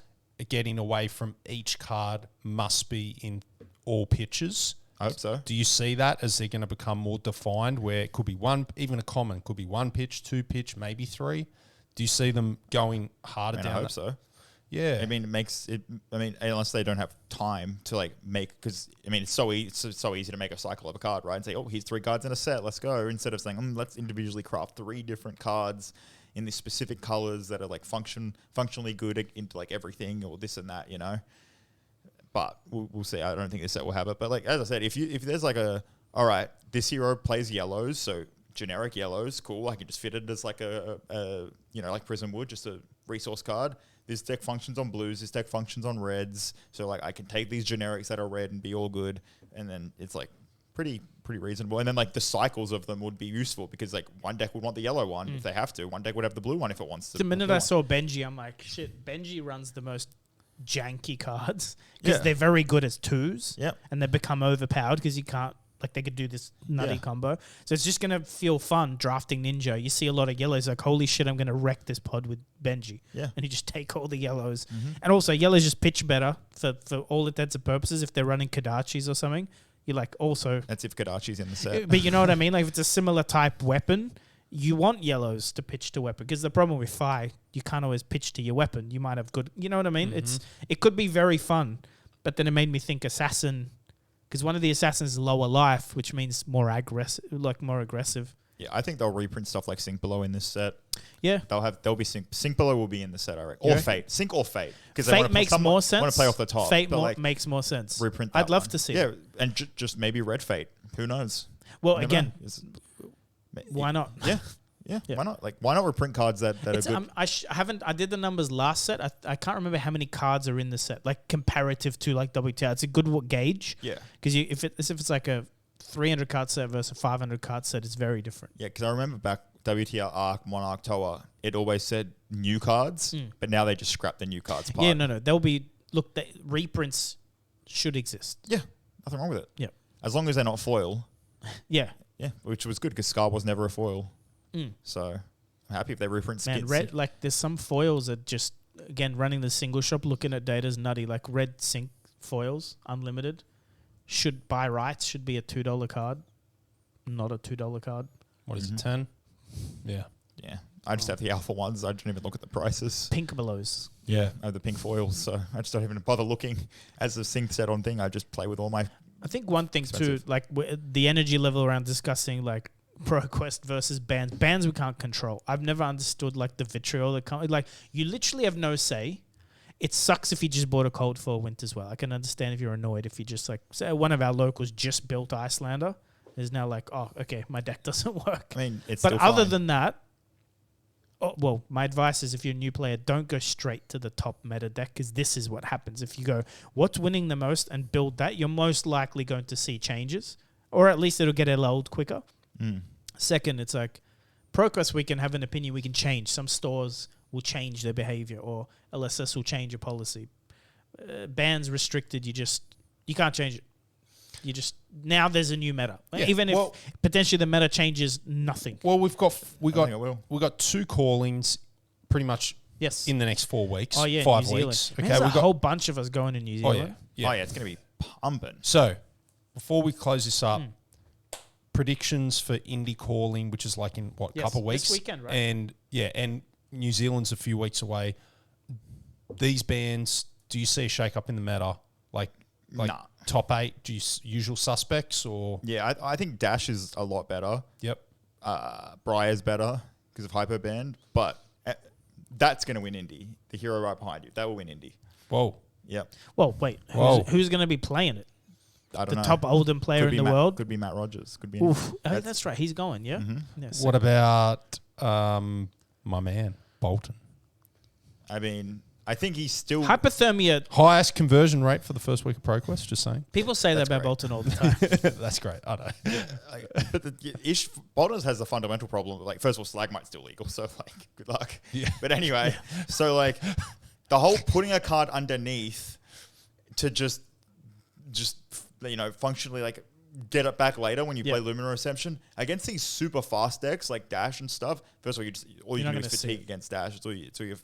getting away from each card must be in all pitches? I hope so. Do you see that as they're going to become more defined where it could be one, even a common, could be 1 pitch, 2 pitch, maybe 3? Do you see them going harder I down hope that? so. Yeah. I mean, it makes it. I mean, unless they don't have time to like make, because I mean, it's so easy to make a cycle of a card, right? And say, oh, here's 3 cards in a set, let's go. Instead of saying, let's individually craft 3 different cards in these specific colors that are like functionally good into like everything or this and that, you know. But we'll see. I don't think this set will have it. But like as I said, if there's like all right, this hero plays yellows, so generic yellows, cool. I can just fit it as like a like Prism would, just a resource card. This deck functions on blues. This deck functions on reds. So like I can take these generics that are red and be all good, and then it's like pretty reasonable. And then like the cycles of them would be useful because like one deck would want the yellow one if they have to. One deck would have the blue one if it wants to. The minute I saw Benji, I'm like, shit, Benji runs the most janky cards because Yeah. they're very good as twos. Yep. And they become overpowered because you can't, like, they could do this nutty Yeah. combo. So it's just going to feel fun drafting Ninja. You see a lot of yellows, like, holy shit, I'm going to wreck this pod with Benji. Yeah. And you just take all the yellows. And also, yellows just pitch better for all intents and purposes. If they're running Kadachis or something, you like also. That's if Kadachi's in the set. But you know what I mean? Like, if it's a similar type weapon, you want yellows to pitch to weapon because the problem with Fi, you can't always pitch to your weapon. You might have good, you know what I mean? It could be very fun, but then it made me think assassin, because one of the assassins is lower life, which means more aggressive. Yeah, I think they'll reprint stuff like Sink Below in this set. Yeah, They'll be Sink Below will be in the set, I reckon. You Or reckon? Fate. Sink or Fate. Because Fate makes more sense. Want to play off the top. Fate but, like, makes more sense. reprint that I'd love one. to see. Yeah, it. and just maybe Red Fate. Who knows? Well, Never again, know. why not? Yeah. Yeah. Why not? Like, why not reprint cards that are It's, good? I did the numbers last set. I can't remember how many cards are in the set, like comparative to like WTR. It's a good gauge. Yeah. Because if it's like a 300 card set versus a 500 card set, it's very different. Yeah, because I remember back WTR Arc, Monarch, Toa, it always said new cards, but now they just scrap the new cards part. Yeah, no. There'll be reprints should exist. Yeah, nothing wrong with it. Yeah. As long as they're not foil. Yeah. Yeah, which was good because Scar was never a foil. So I'm happy if they reprint Man, skins. red, like there's some foils that just, again, running the single shop, looking at data is nutty. Like red sync foils, unlimited, should by rights should be a $2 card, not a $2 card. What is it, 10? Yeah. Yeah. I just have the alpha ones. I don't even look at the prices. Pink belows. Yeah. I have the pink foils, so I just don't even bother looking. As a sync set on thing, I just play with all my... I think one thing Expensive. too, like the energy level around discussing like ProQuest versus bans. Bans we can't control. I've never understood like the vitriol that like you literally have no say. It sucks if you just bought a Cold 4 Winter as well. I can understand if you're annoyed if you just like, say one of our locals just built Icelander is now like, oh, okay, my deck doesn't work. I mean, it's But still other fine. than that, well, my advice is if you're a new player, don't go straight to the top meta deck because this is what happens. If you go, what's winning the most and build that, you're most likely going to see changes, or at least it'll get lulled quicker. Second, it's like ProQuest, we can have an opinion, we can change. Some stores will change their behavior, or LSS will change a policy. Bans restricted, you can't change it. You just, now there's a new meta. Yeah, Even if well- potentially the meta changes nothing. Well, we I think I will. got 2 callings pretty much Yes. in the next 4 weeks. Oh yeah, 5 New Zealand. weeks. Man, Okay, there's we've a got. whole bunch of us going to New Oh Zealand. yeah, Oh, yeah, it's going to be pumping. So, before we close this up, predictions for indie calling, which is like in what, Yes, couple this weeks, weekend, right? And and New Zealand's a few weeks away. These bands, do you see a shake up in the meta? Like Nah. top 8, do you usual suspects or? Yeah, I think Dash is a lot better. Yep. Briar's better because of Hyper Band, but that's going to win Indy. The hero right behind you, that will win Indy. Whoa. Yep. Well, wait, Whoa. who's going to be playing it? I don't The know. top Oldham player Could in be the world? Could be Matt Rogers. Could be. Oof. That's right. He's going, yeah? Yeah, so- What about my man, Bolton? I mean, I think he's still. Hypothermia. Highest conversion rate for the first week of ProQuest, just saying. People say that That's about great. Bolton all the time. That's great. I know. But Bolton's has a fundamental problem. Like, first of all, Slagmite's still legal, so like, good luck. Yeah. But anyway, so like, the whole putting a card underneath to just functionally like get it back later when you Yeah. play Luminous Reception against these super fast decks like Dash and stuff. First of all, you You're can not do is gonna see fatigue it. against Dash. It's all your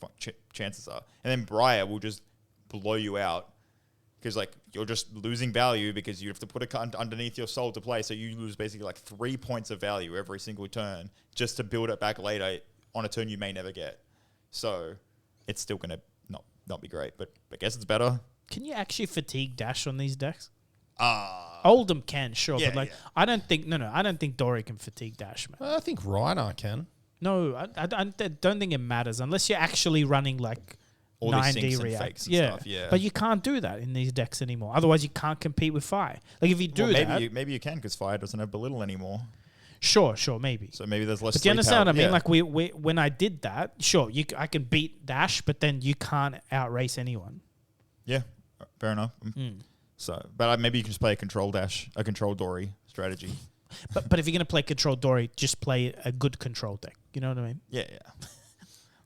chances are. And then Briar will just blow you out because like you're just losing value because you have to put a card underneath your soul to play. So you lose basically like 3 points of value every single turn just to build it back later on a turn you may never get. So it's still going to not be great, but I guess it's better. Can you actually fatigue Dash on these decks? Ah. Oldham can, sure, Yeah, but like yeah. I don't think Dory can fatigue Dash, man. I think Rhino can. No, I don't think it matters unless you're actually running like All these 9D syncs and react. fakes and stuff, yeah. But you can't do that in these decks anymore. Otherwise, you can't compete with Fire. Like if you do Well, that, maybe you can because Fire doesn't have Belittle anymore. sure, maybe. So maybe there's less. But do you sleep understand what I power. mean? Yeah. Like we when I did that, sure, I can beat Dash, but then you can't outrace anyone. Yeah, fair enough. So, but maybe you can just play a control Dash, a control Dory strategy. But if you're going to play Control Dory, just play a good control deck. You know what I mean? Yeah.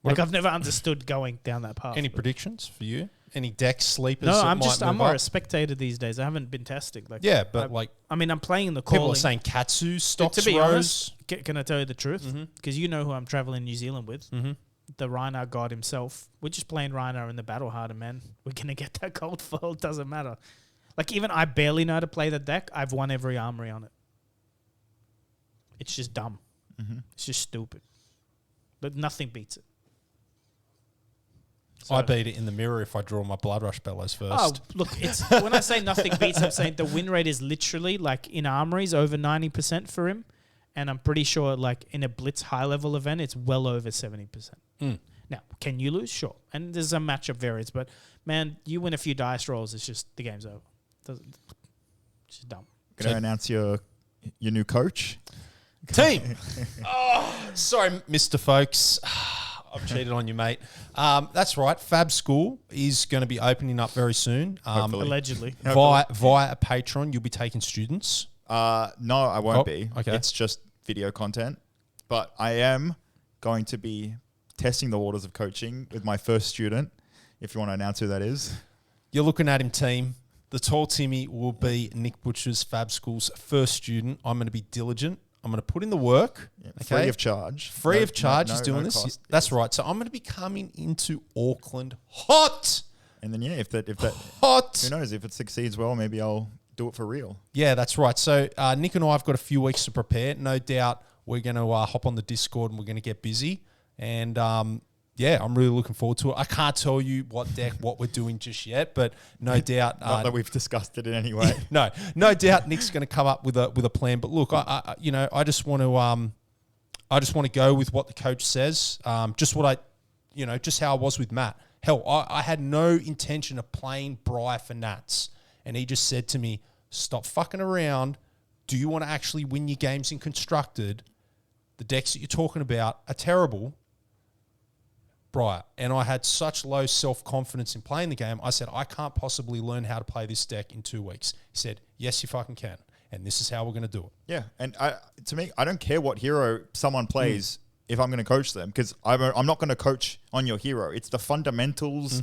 Like, I've never understood going down that path. Any but- predictions for you? Any deck sleepers? No, that I'm might I'm move more up? a spectator these days. I haven't been testing. Like, Yeah, but I mean, I'm playing the people calling. are saying Katsu, Stocks, to be Rose. honest, can I tell you the truth? Mhm. Because you know who I'm traveling New Zealand with. Mm-hmm. The Rhinar god himself. We're just playing Rhinar in the Battle Harder, man. We're going to get that gold foil. It doesn't matter. Like, even I barely know how to play the deck. I've won every armory on it. It's just dumb. Mm-hmm. It's just stupid. But nothing beats it. I So- beat it in the mirror if I draw my Blood Rush Bellows first. Oh, look, it's when I say nothing beats, I'm saying the win rate is literally like in armories over 90% for him. And I'm pretty sure like in a Blitz high level event, it's well over 70%. Mm. Now, can you lose? Sure. And there's a matchup variance, but man, you win a few dice rolls, it's just the game's over. It's just dumb. Going to announce your new coach. Team. Sorry, Mr. Folks. I've cheated on you, mate. That's right. Fab School is going to be opening up very soon. Hopefully. Allegedly. Via a Patreon, you'll be taking students. No, I won't Oh, be. okay. It's just video content. But I am going to be testing the waters of coaching with my first student, if you want to announce who that is. You're looking at him, team. The tall Timmy will be Nick Butcher's Fab School's first student. I'm going to be diligent. I'm going to put in the work. Yeah, okay? Free of charge. Free No- of charge. no- He's doing no this. cost. That's right. So I'm going to be coming into Auckland hot. And then, yeah, if that, Hot. who knows, if it succeeds well, maybe I'll do it for real. Yeah, that's right. So Nick and I have got a few weeks to prepare. No doubt we're going to hop on the Discord and we're going to get busy. And yeah, I'm really looking forward to it. I can't tell you what deck, what we're doing just yet, but no doubt. Not that we've discussed it in any way. no doubt Nick's going to come up with a plan. But look, I just want to go with what the coach says. Just how I was with Matt. Hell, I had no intention of playing Bri for Nats. And he just said to me, stop fucking around. Do you want to actually win your games in Constructed? The decks that you're talking about are terrible. Bri. And I had such low self-confidence in playing the game. I said, I can't possibly learn how to play this deck in 2 weeks. He said, yes, you fucking can. And this is how we're going to do it. Yeah, and to me, I don't care what hero someone plays if I'm going to coach them, because I'm not going to coach on your hero. It's the fundamentals,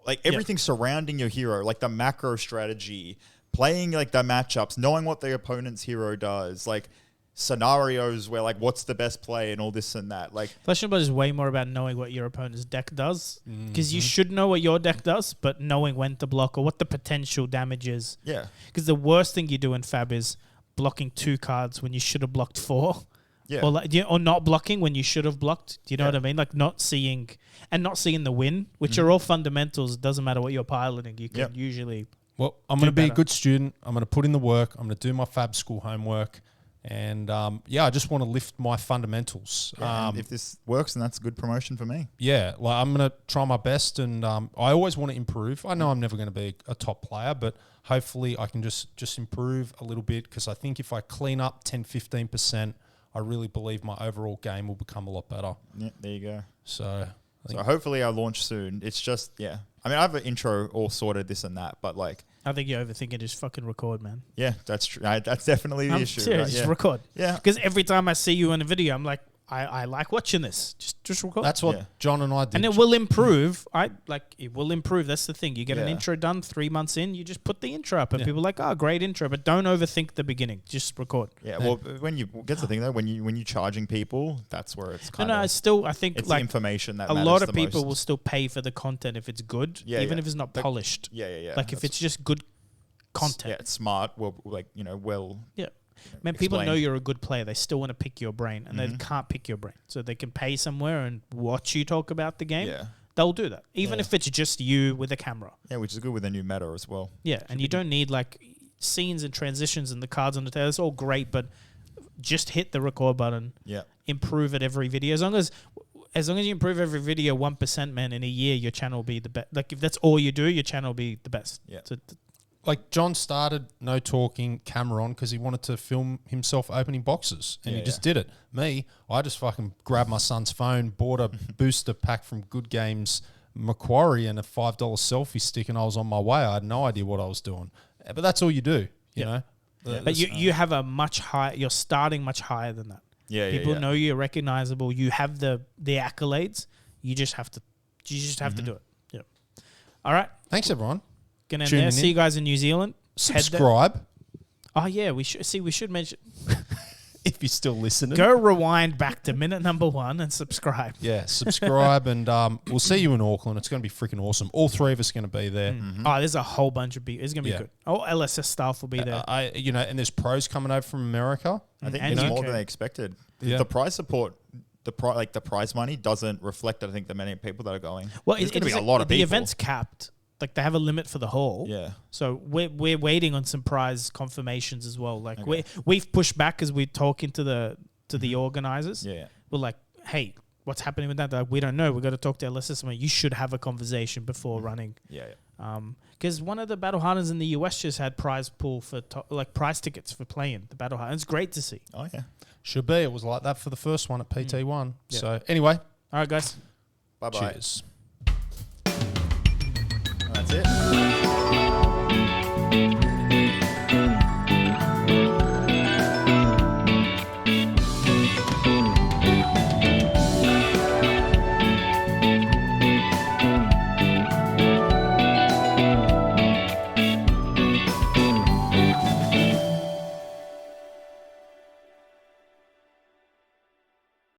like everything surrounding your hero, like the macro strategy, playing like the matchups, knowing what the opponent's hero does, like scenarios where like what's the best play and all this and that. Like Flash and Blood is way more about knowing what your opponent's deck does. Because you should know what your deck does, but knowing when to block or what the potential damage is. yeah, Because the worst thing you do in Fab is blocking 2 cards when you should have blocked 4. yeah, Or not blocking when you should have blocked. Do you know Yeah. what I mean? Like not seeing the win, which are all fundamentals. It doesn't matter what you're piloting. You can Yep. usually... Well, I'm going to be a better. good student. I'm going to put in the work. I'm going to do my Fab School homework. And I just want to lift my fundamentals. and if this works, then that's a good promotion for me. Yeah, like I'm going to try my best, and I always want to improve. I know I'm never going to be a top player, but hopefully I can just improve a little bit, because I think if I clean up 10-15%, I really believe my overall game will become a lot better. Yeah, there you go. So I think So hopefully I'll launch soon. It's just, yeah. I mean, I have an intro all sorted, this and that, but like, I think you're overthinking. Just fucking record, man. yeah, that's true. That's definitely the I'm issue. serious. right? Just Yeah. record. Yeah. Because every time I see you in a video, I'm like, I like watching this. Just record. that's what Yeah. John and I did. and it will improve. It will improve. That's the thing. You get an Yeah. intro done 3 months in, you just put the intro up, and Yeah. people are like, oh, great intro. But don't overthink the beginning. Just record. Yeah, well, when you gets the thing though, when you charging people, that's where it's kind No, of I think it's the like information that a matters lot of the people most. will still pay for the content if it's good, Yeah, even yeah. if it's not Like- polished. Yeah. Like if That's- it's just good yeah, content. it's smart. Well, like Yeah. Man, people know explained. you're a good player. They still want to pick your brain, and they can't pick your brain. So they can pay somewhere and watch you talk about the game. Yeah, They'll do that, even Yeah. if it's just you with a camera. yeah, which is good with the new meta as well. Yeah, and you don't need like scenes and transitions and the cards on the table. It's all great, but just hit the record button. Yeah, Improve at every video. As long as you improve every video 1%, man, in a year, your channel will be the best. Like if that's all you do, your channel will be the best. Yeah. So like John started no talking, camera on, because he wanted to film himself opening boxes, and Yeah, he just did it. Me, I just fucking grabbed my son's phone, bought a booster pack from Good Games Macquarie and a $5 selfie stick, and I was on my way. I had no idea what I was doing, but that's all you do, you know. But you have a much higher. You're starting much higher than that. Yeah, People yeah. know you're recognizable. You have the accolades. You just have to. You just have to do it. Yeah. All right. Thanks, everyone. Get in Tuning there. in. See you guys in New Zealand. Head there. Subscribe Oh yeah, we should mention. if you're still listening. Go rewind back to minute number 1 and subscribe. Yeah, subscribe, and we'll see you in Auckland. It's going to be freaking awesome. All 3 of us are going to be there. Oh, there's a whole bunch of people. It's gonna be Yeah. good. Oh, LSS staff will be there. And there's pros coming over from America. I think And it's UK. more than they expected. Yeah. The prize support, the prize money doesn't reflect, I think, the many people that are going. Well, There's going to be a lot of the people. event's capped. Like they have a limit for the hall. Yeah. So we're waiting on some prize confirmations as well. Like Okay. we've pushed back as we talk into the organizers. Yeah. We're like, hey, what's happening with that? They're like, we don't know. We got to talk to LSS. You should have a conversation before running. Yeah. Because one of the Battle Hardeners in the US just had prize pool for prize tickets for playing the Battle Harden. It's great to see. Oh, yeah. Should be. It was like that for the first one at PT1. Yeah. So anyway, All right, guys. Bye-bye. cheers. That's it.